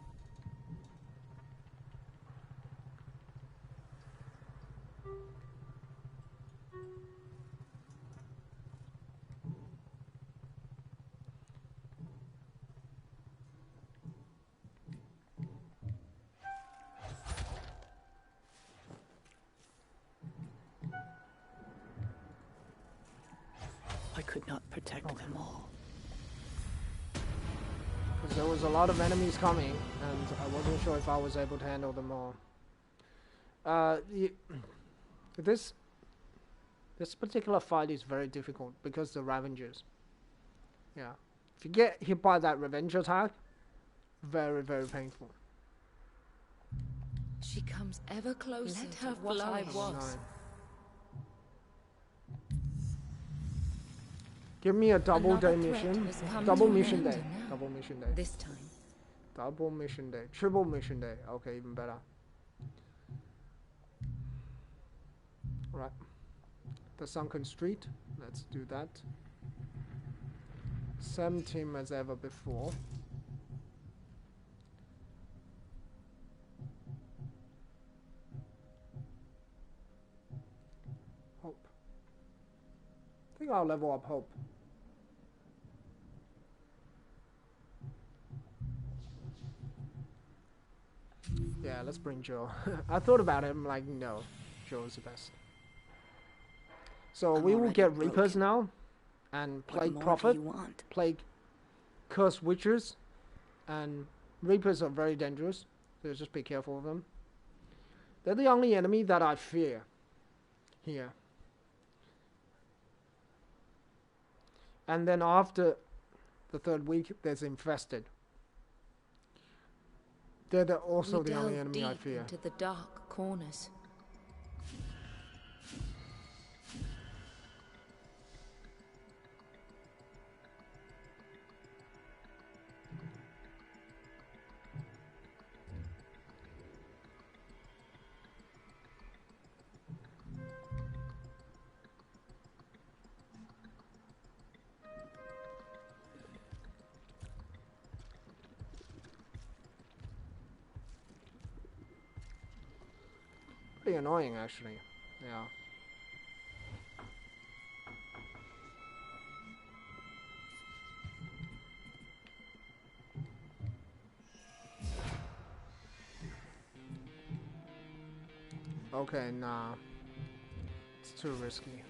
could not protect them all. Because there was a lot of enemies coming, and I wasn't sure if I was able to handle them all. This particular fight is very difficult because the Ravengers. Yeah. If you get hit by that revenge attack, very, very painful. She comes ever closer Let to her what I flourish. was. Give me a double Another day threat mission. has come Double to an mission end day. now. Double mission day. This time. Double mission day. Triple mission day. Okay, even better. Right. The Sunken Street. Let's do that. Same team as ever before. Hope. I think I'll level up Hope. Yeah, let's bring Joe. I thought about it, I'm like, no. Joe's the best. So I'm we will already get broken. Reapers now. And What Plague more do Prophet. you want? Plague Curse Witchers. And Reapers are very dangerous. So just be careful of them. They're the only enemy that I fear. Here. And then after the third week, there's Infested. They're also We the only delve enemy I deep fear. into the dark corners. Pretty annoying, actually. Yeah. Okay, nah. It's too risky.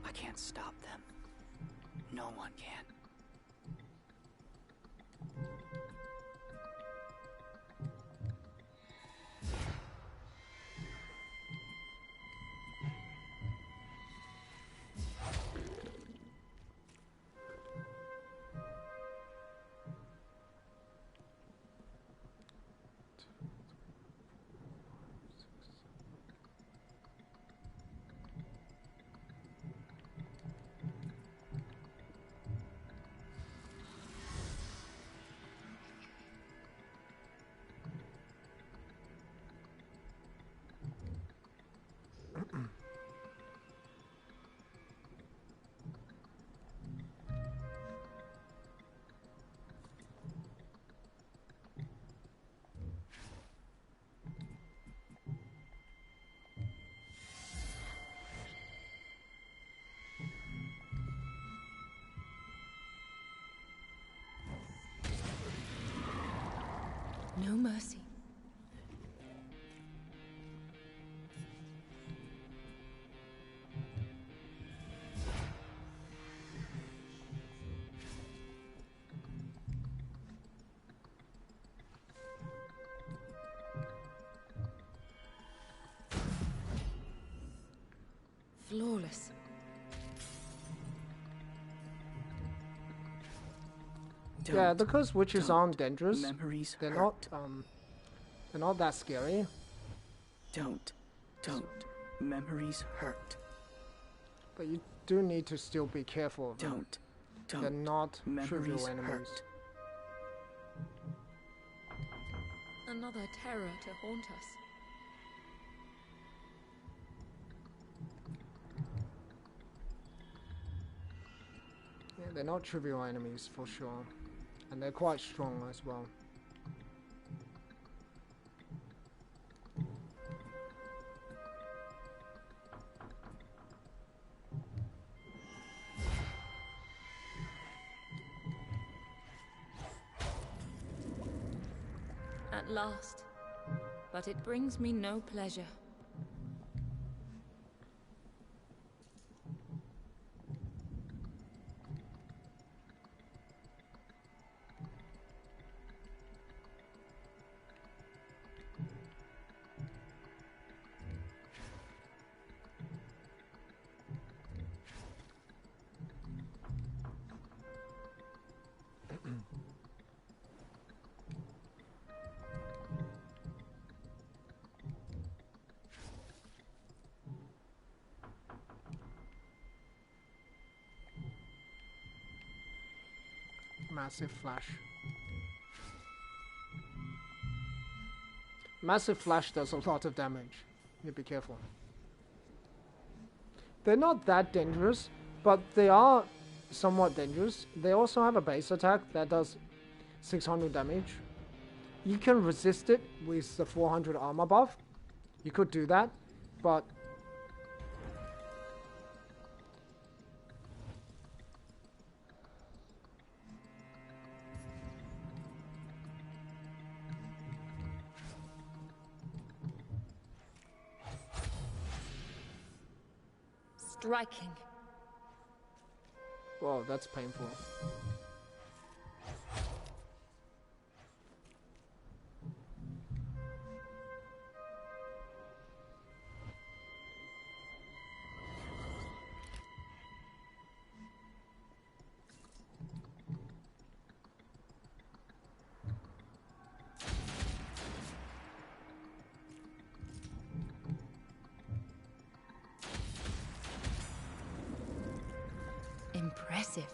I can't stop them. No one can. No mercy. Flawless. Yeah, Don't. because witches aren't Don't. dangerous. Memories They're hurt. not that scary. Don't. Don't. Memories hurt. But you do need to still be careful of them. Don't. They're not trivial Memories enemies. hurt. Another terror to haunt us. Yeah, they're not trivial enemies for sure. And they're quite strong as well. At last. But it brings me no pleasure. Massive flash. Massive flash does a lot of damage. You be careful. They're not that dangerous, but they are somewhat dangerous. They also have a base attack that does 600 damage. You can resist it with the 400 armor buff. You could do that, but Striking. well, that's painful. Impressive.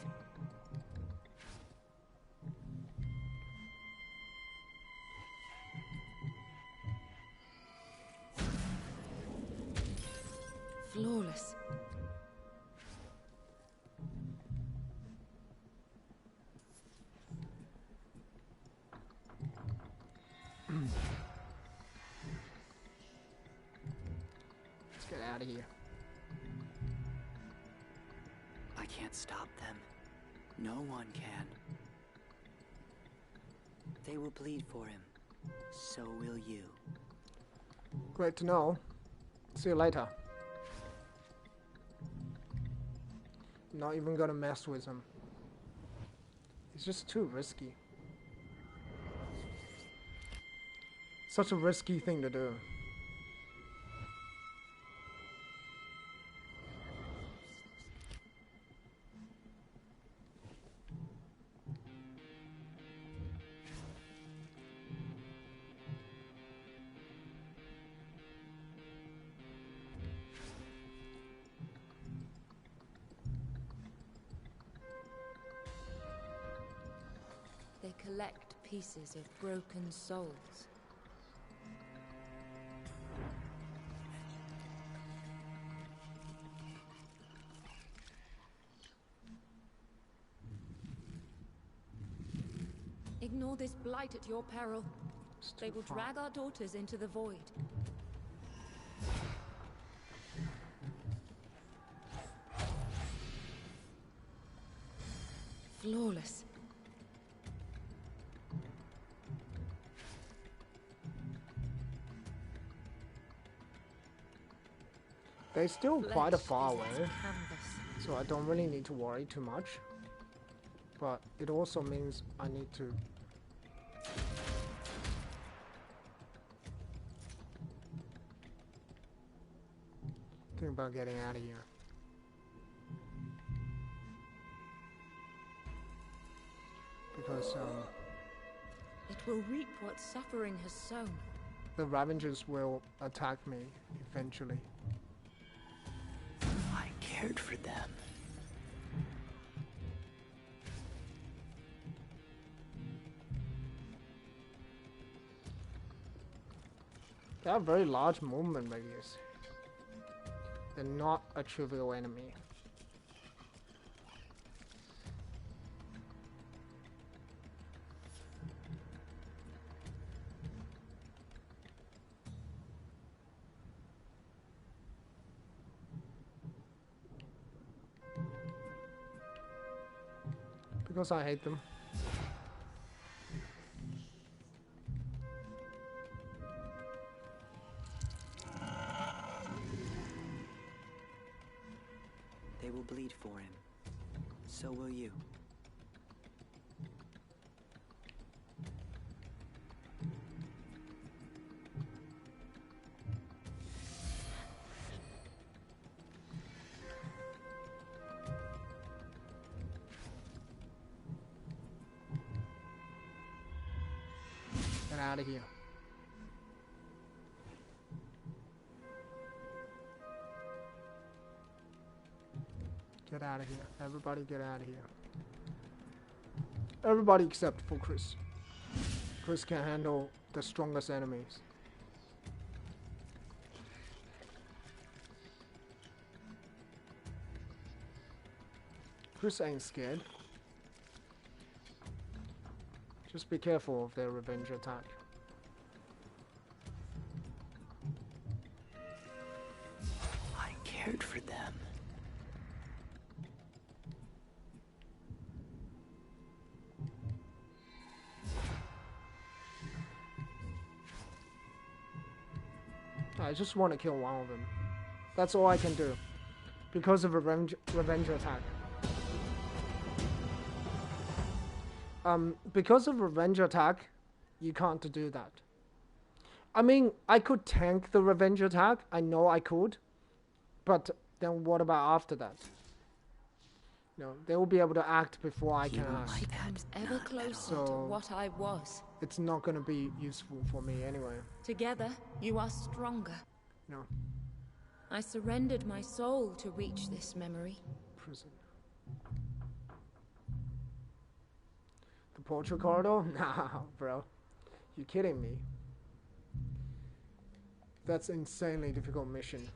Flawless. Let's get out of here. I can't stop them. No one can. They will bleed for him. So will you. Great to know. See you later. Not even gonna mess with him. It's just too risky. Such a risky thing to do. They collect pieces of broken souls. Ignore this blight at your peril. They will drag our daughters into the void. Flawless. They're still quite a far Flesh is away, its canvas. so I don't really need to worry too much. But it also means I need to think about getting out of here. Because It will reap what suffering has sown. the Ravengers will attack me eventually. I cared for them. They have very large movement radius. They're not a trivial enemy. Because I hate them. They will bleed for him. So will you. Get out of here. Get out of here. Everybody get out of here. Everybody except for Chris. Chris can handle the strongest enemies. Chris ain't scared. Just be careful of their revenge attack. I cared for them. I just want to kill one of them. That's all I can do. Because of revenge attack. Because of revenge attack, you can't do that. I mean, I could tank the revenge attack. I know I could. But then what about after that? No, they will be able to act before I can act. Becomes ever closer to So- what I was. It's not going to be useful for me anyway. Together, you are stronger. No. I surrendered my soul to reach this memory. Prison. The portrait corridor? Nah, bro. You kidding me? That's an insanely difficult mission.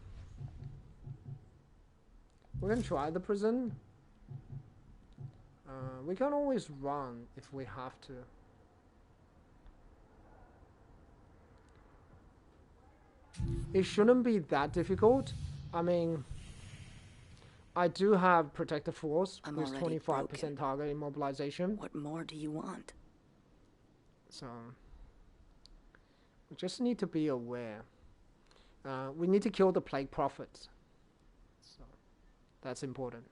We can try the prison. We can always run if we have to. It shouldn't be that difficult. I mean, I do have Protective Force I'm with already 25% broken. target immobilization. What more do you want? So, we just need to be aware. We need to kill the Plague Prophets. So, that's important.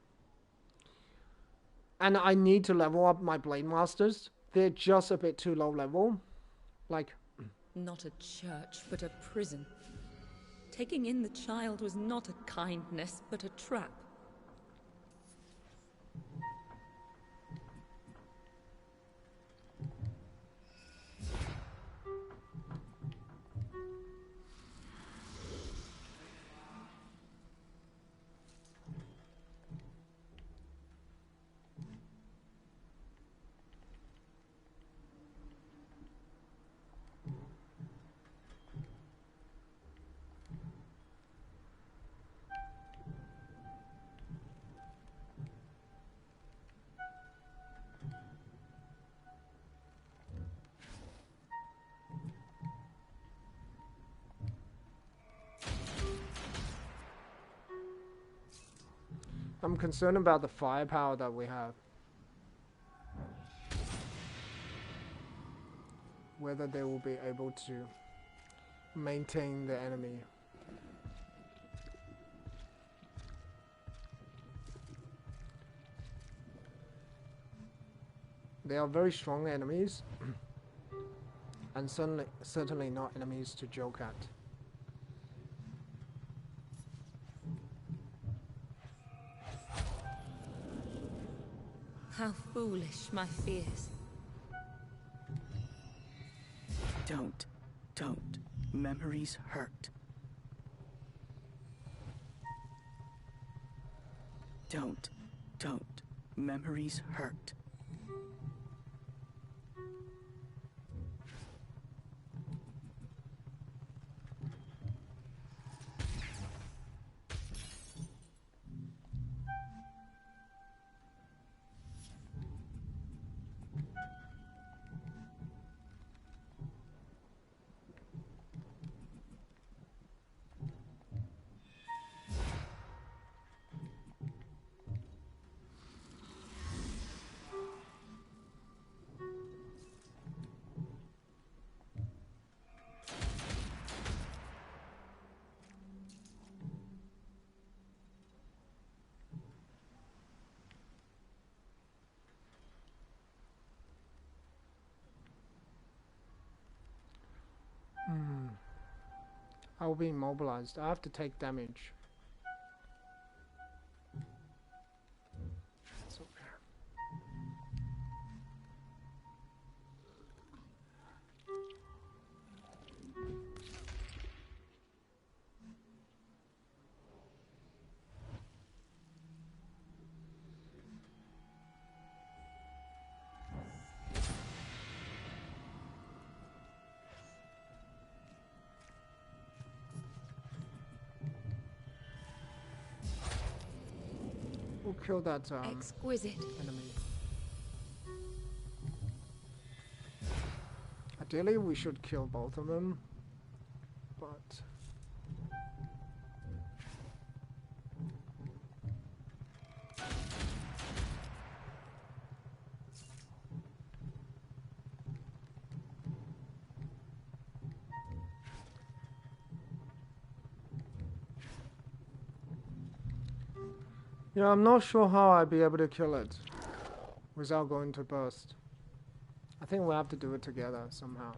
And I need to level up my Blade Masters. They're just a bit too low level. Like, Not a church, but a prison. Taking in the child was not a kindness, but a trap. I'm concerned about the firepower that we have. Whether they will be able to maintain the enemy. They are very strong enemies. And certainly not enemies to joke at. How foolish my fears. Don't. Memories hurt. Don't. Memories hurt. I will be immobilized. I have to take damage. It's okay. We'll kill that Exquisite. enemy. Ideally, we should kill both of them, but yeah, I'm not sure how I'd be able to kill it without going to burst. I think we'll have to do it together somehow.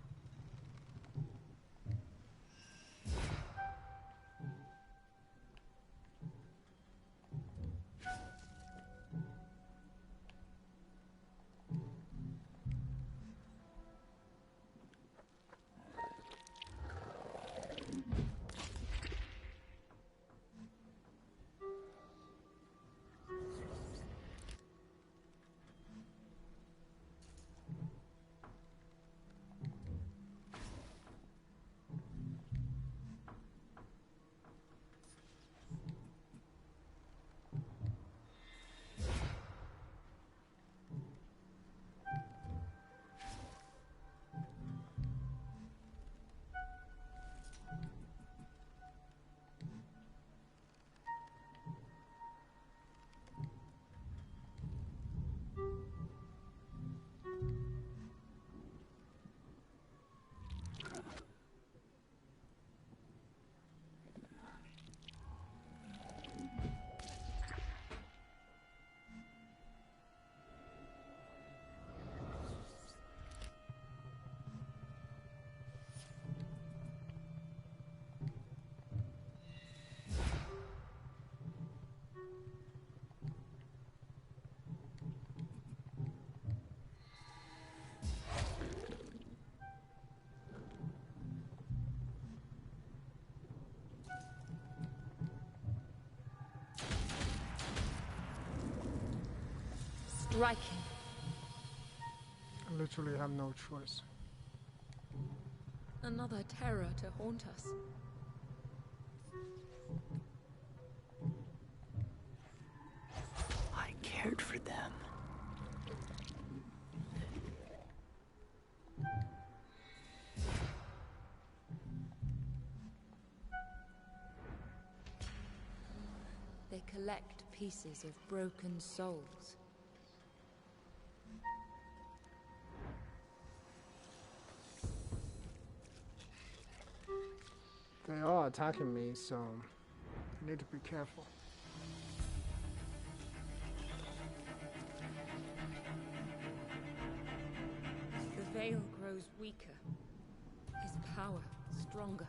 Strike him. I literally have no choice. Another terror to haunt us. I cared for them. They collect pieces of broken souls. They are attacking me, so I need to be careful. The veil grows weaker. His power stronger.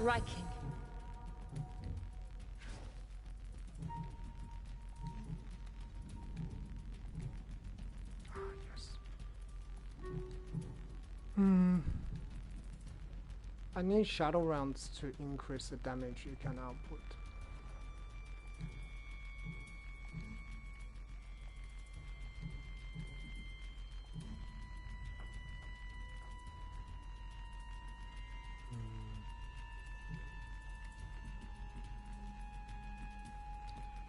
striking. I need shadow rounds to increase the damage you can output.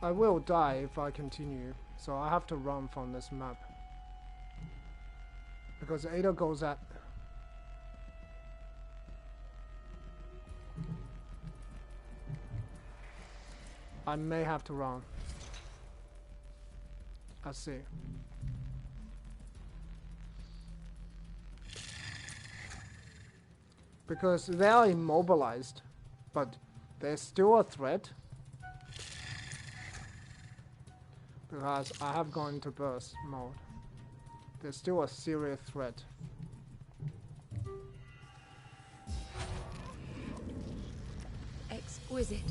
I will die if I continue, so I have to run from this map. Because Ada goes at... I may have to run. I see. Because they are immobilized, but they're still a threat. Because I have gone into burst mode. They're still a serious threat. Exquisite.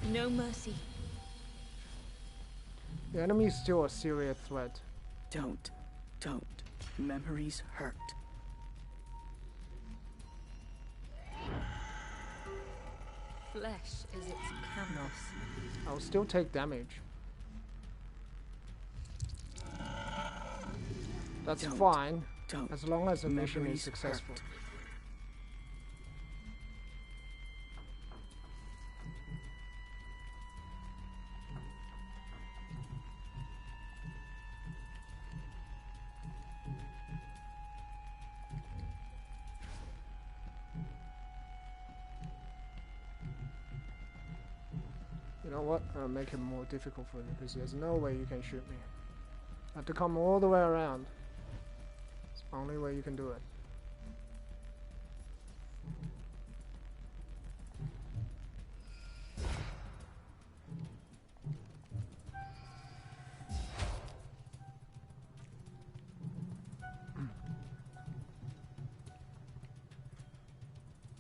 No mercy. The enemy is still a serious threat. Don't. Memories hurt. Flesh is its canvas. I'll still take damage. That's fine, as long as the mission is successful. Hurt. You know what? I'll make it more difficult for you because there's no way you can shoot me. I have to come all the way around. It's the only way you can do it.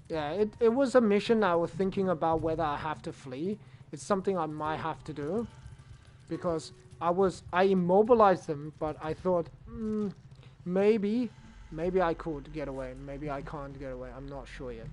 Yeah, it was a mission I was thinking about whether I have to flee. It's something I might have to do. Because I immobilized them, but I thought, maybe I could get away. Maybe I can't get away. I'm not sure yet.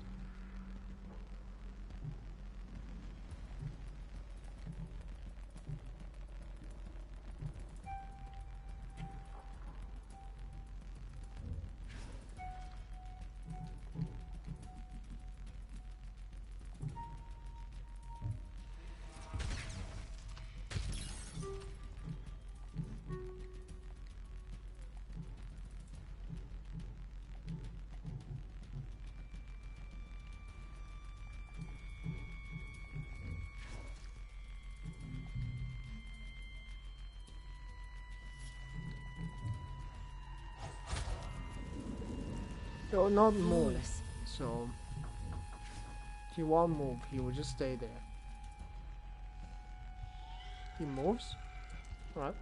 He will not move, so he won't move, he will just stay there. He moves, alright.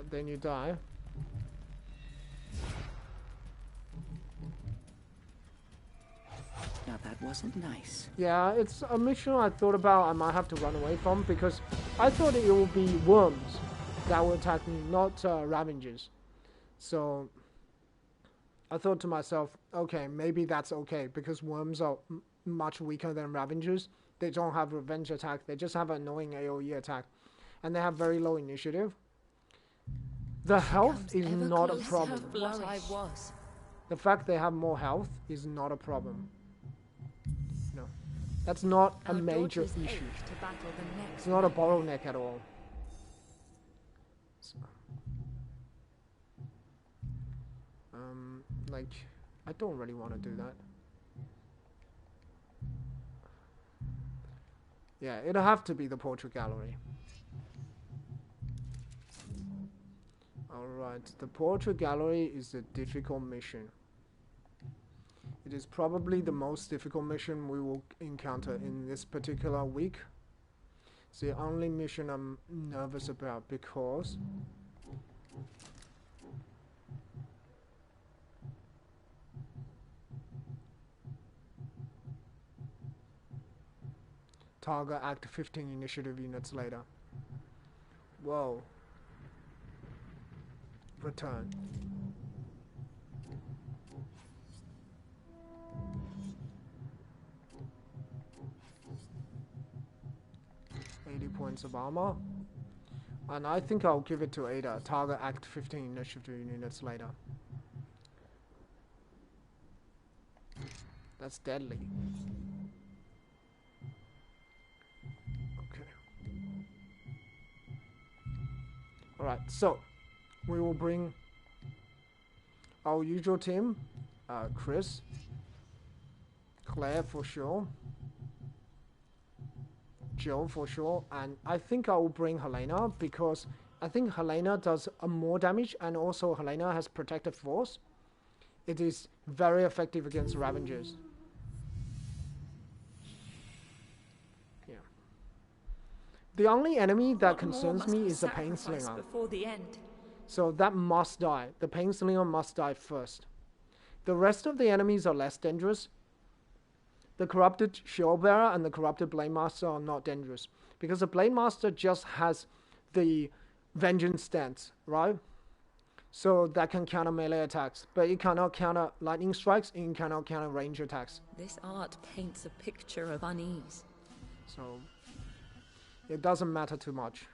Then you die. Now that wasn't nice. Yeah, it's a mission I thought about I might have to run away from because I thought it would be worms that would attack me, not Ravengers. So I thought to myself, okay, maybe that's okay because worms are much weaker than Ravengers. They don't have revenge attack, they just have annoying AoE attack. And they have very low initiative. The health is not a problem. What I was. The fact they have more health is not a problem. No. That's not a major issue. It's not a bottleneck at all. So, like, I don't really want to do that. Yeah, it'll have to be the portrait gallery. Alright, the portrait gallery is a difficult mission. It is probably the most difficult mission we will encounter in this particular week. It's the only mission I'm nervous about because target Act 15 initiative units later. Whoa. Return. Points of armor, and I think I'll give it to Ada. Target Act 15 initiative units later. That's deadly. Okay. Alright, so we will bring our usual team, Chris, Claire for sure, Jill for sure, and I think I will bring Helena because I think Helena does more damage, and also Helena has protective force. It is very effective against Ravengers. Yeah. The only enemy that concerns me is the Pain Slinger. Before the end. So that must die. The Pain Slinger must die first. The rest of the enemies are less dangerous. The Corrupted Shieldbearer and the Corrupted Blade Master are not dangerous, because the Blade Master just has the Vengeance stance, right? So that can counter melee attacks, but it cannot counter lightning strikes, and it cannot counter range attacks. This art paints a picture of unease. So it doesn't matter too much.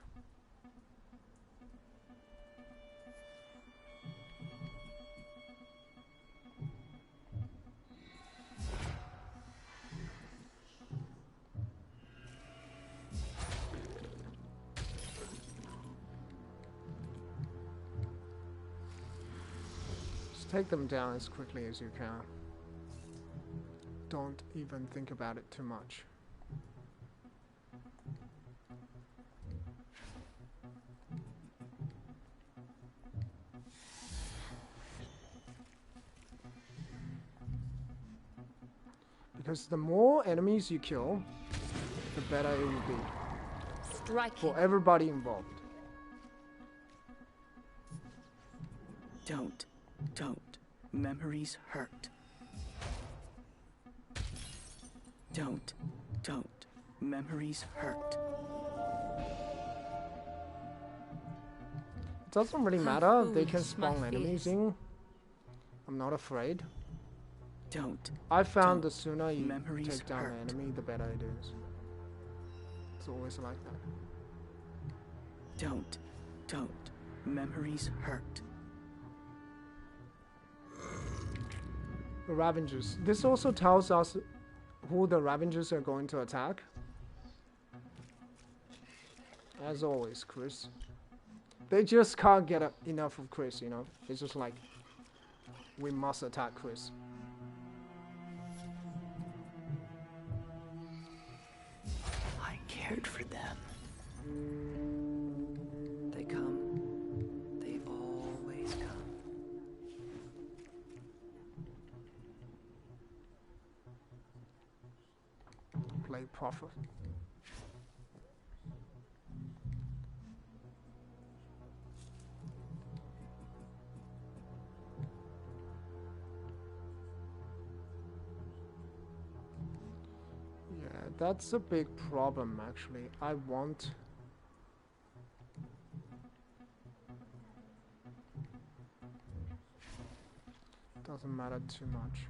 Take them down as quickly as you can. Don't even think about it too much. Because the more enemies you kill, the better it will be. Strike for everybody involved. Don't. Memories hurt. Don't. Memories hurt. It doesn't really matter. They can spawn enemies in. I'm not afraid. I found the sooner you take down an enemy, the better it is. It's always like that. Don't. Memories hurt. The Ravengers. This also tells us who the Ravengers are going to attack. As always, Chris. They just can't get enough of Chris, you know? It's just like, we must attack Chris. I cared for them. They come. They always come. Play Prophet. Yeah, that's a big problem actually. I want... Doesn't matter too much.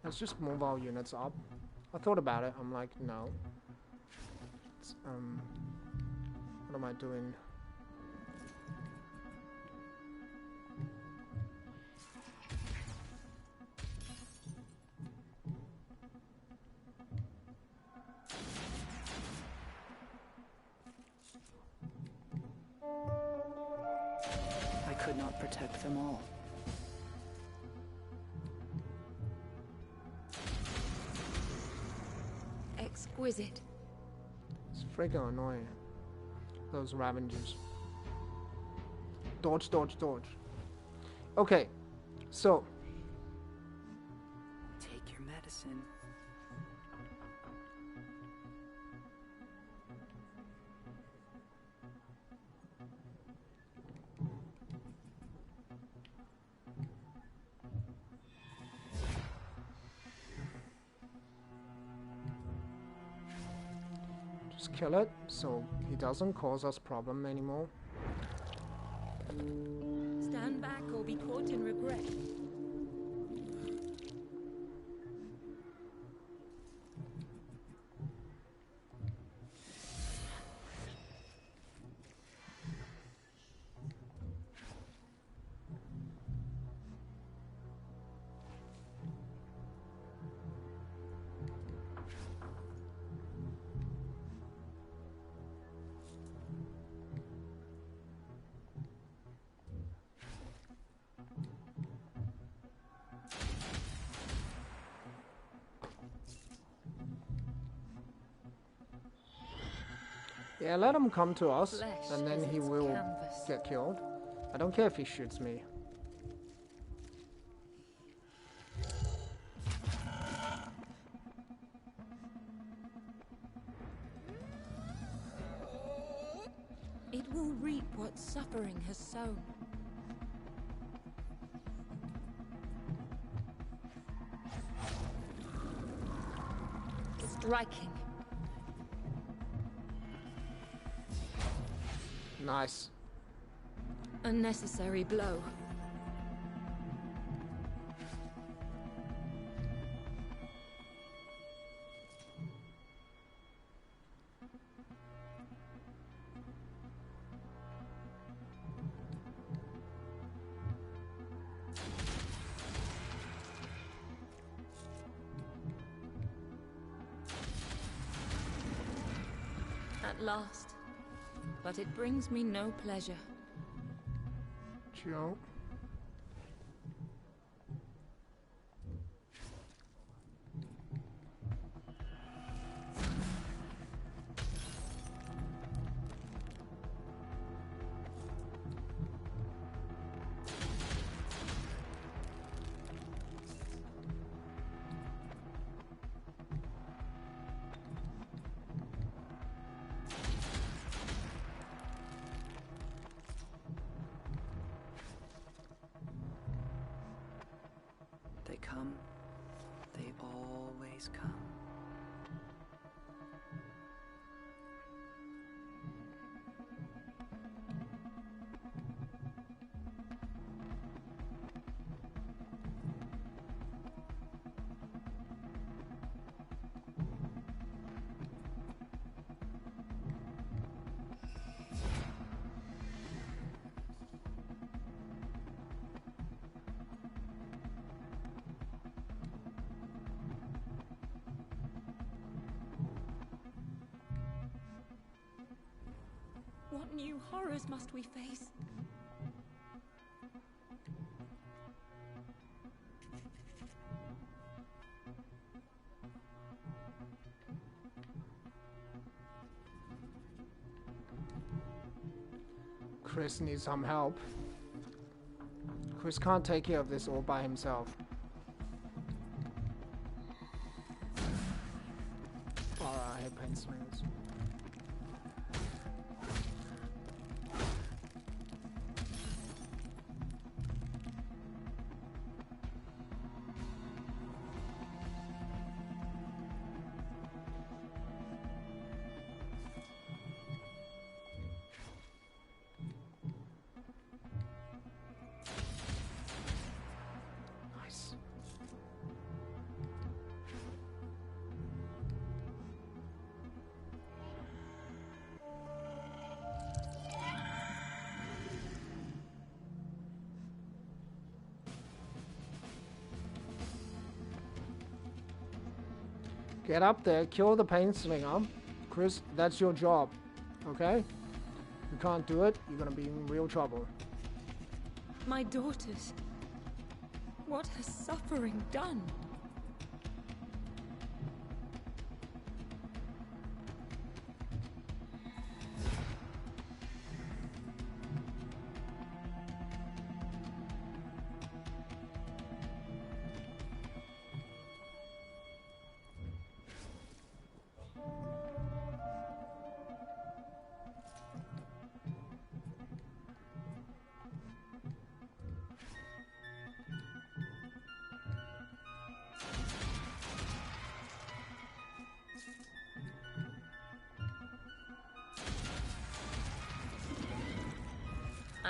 Let's just move our units up. I thought about it. I'm like, no. It's, what am I doing? I could not protect them all. Exquisite. It's freaking annoying. Those Ravengers. Dodge, dodge, dodge. Okay, so Take your medicine. just kill it so he doesn't cause us problem anymore. Stand back or be caught in regret. Yeah, let him come to us, Flesh and then is he its will canvas. get killed. I don't care if he shoots me. It will reap what suffering has sown. Striking. Nice. A necessary blow. At last. But it brings me no pleasure. Joe. They come. They always come. What new horrors must we face? Chris needs some help. Chris can't take care of this all by himself. Oh, I hate paint slings. Nice. Get up there, kill the paint slinger. Chris, that's your job. Okay? You can't do it, you're gonna be in real trouble. My daughters. What has suffering done?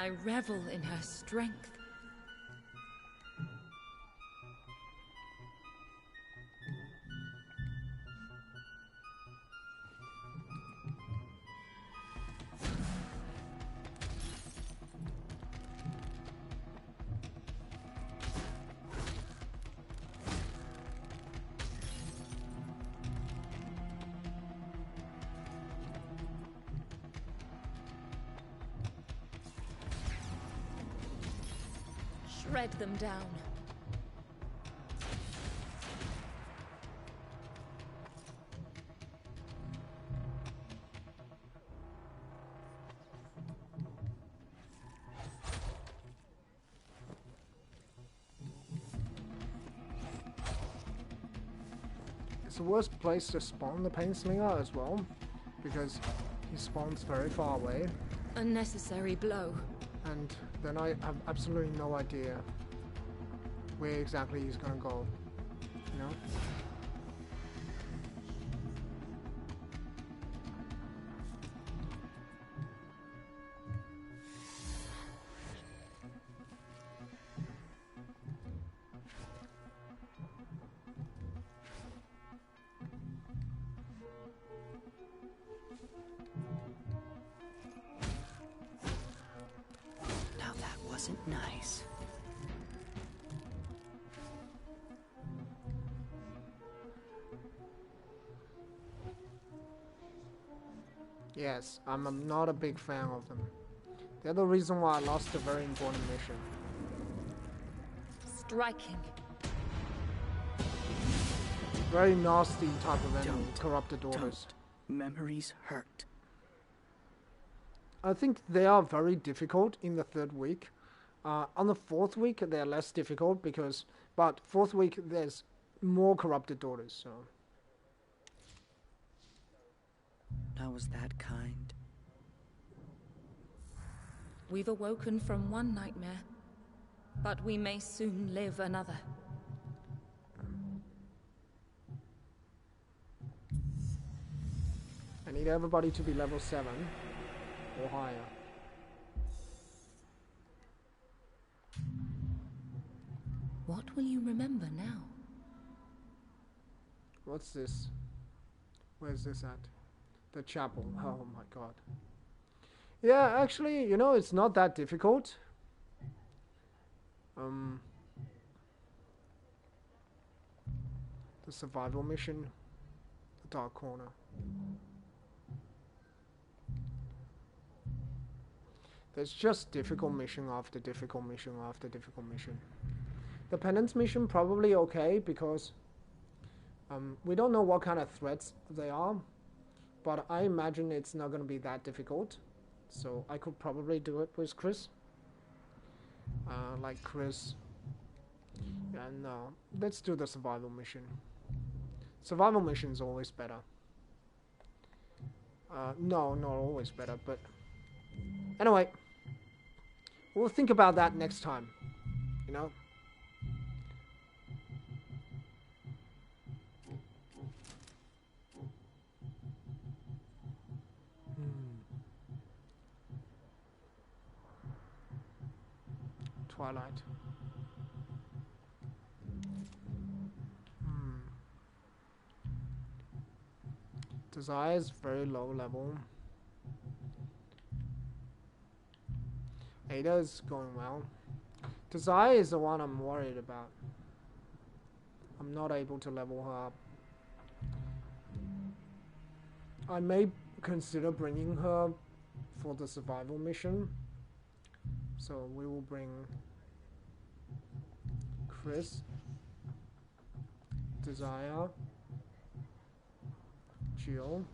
I revel in her strength. Shred them down. It's the worst place to spawn the Painslinger as well, because he spawns very far away. A necessary blow. And then I have absolutely no idea where exactly he's gonna go, you know? Now that wasn't nice. Yes, I'm not a big fan of them. They're the reason why I lost a very important mission. Striking. Very nasty type of enemy, Don't. corrupted daughters. Don't. Memories hurt. I think they are very difficult in the third week. On the fourth week, they're less difficult but fourth week there's more corrupted daughters, so. I was that kind. We've awoken from one nightmare, but we may soon live another. I need everybody to be level 7 or higher. What will you remember now? What's this? Where's this at? The chapel. Oh my god. Yeah, actually, you know, it's not that difficult. The survival mission. The dark corner. There's just difficult mission after difficult mission after difficult mission. The penance mission probably okay because we don't know what kind of threats they are, but I imagine it's not going to be that difficult. So I could probably do it with Chris. Like Chris. Yeah, no. Let's do the survival mission. Survival mission is always better. No, not always better, but anyway. We'll think about that next time. You know? Twilight. Desire is very low level. Ada is going well. Desire is the one I'm worried about. I'm not able to level her up. I may consider bringing her for the survival mission. So we will bring Chris, Desire, Jill.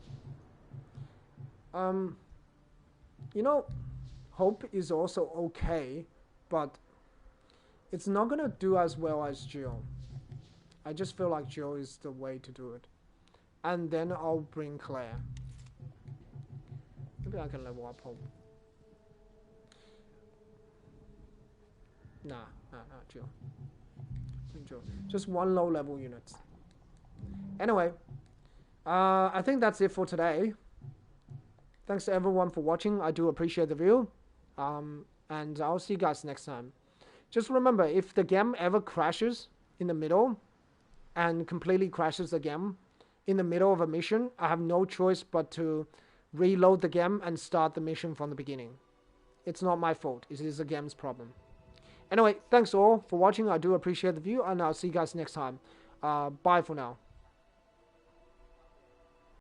You know, Hope is also okay, but it's not gonna do as well as Jill. I just feel like Jill is the way to do it. And then I'll bring Claire. Maybe I can level up Hope. Nah, Jill. Jill. Just one low level unit. Anyway, I think that's it for today. Thanks to everyone for watching. I do appreciate the view. and I'll see you guys next time. Just remember, if the game ever crashes in the middle and completely crashes the game in the middle of a mission, I have no choice but to reload the game and start the mission from the beginning. It's not my fault. It is the game's problem. Anyway, thanks all for watching. I do appreciate the view, and I'll see you guys next time. Bye for now.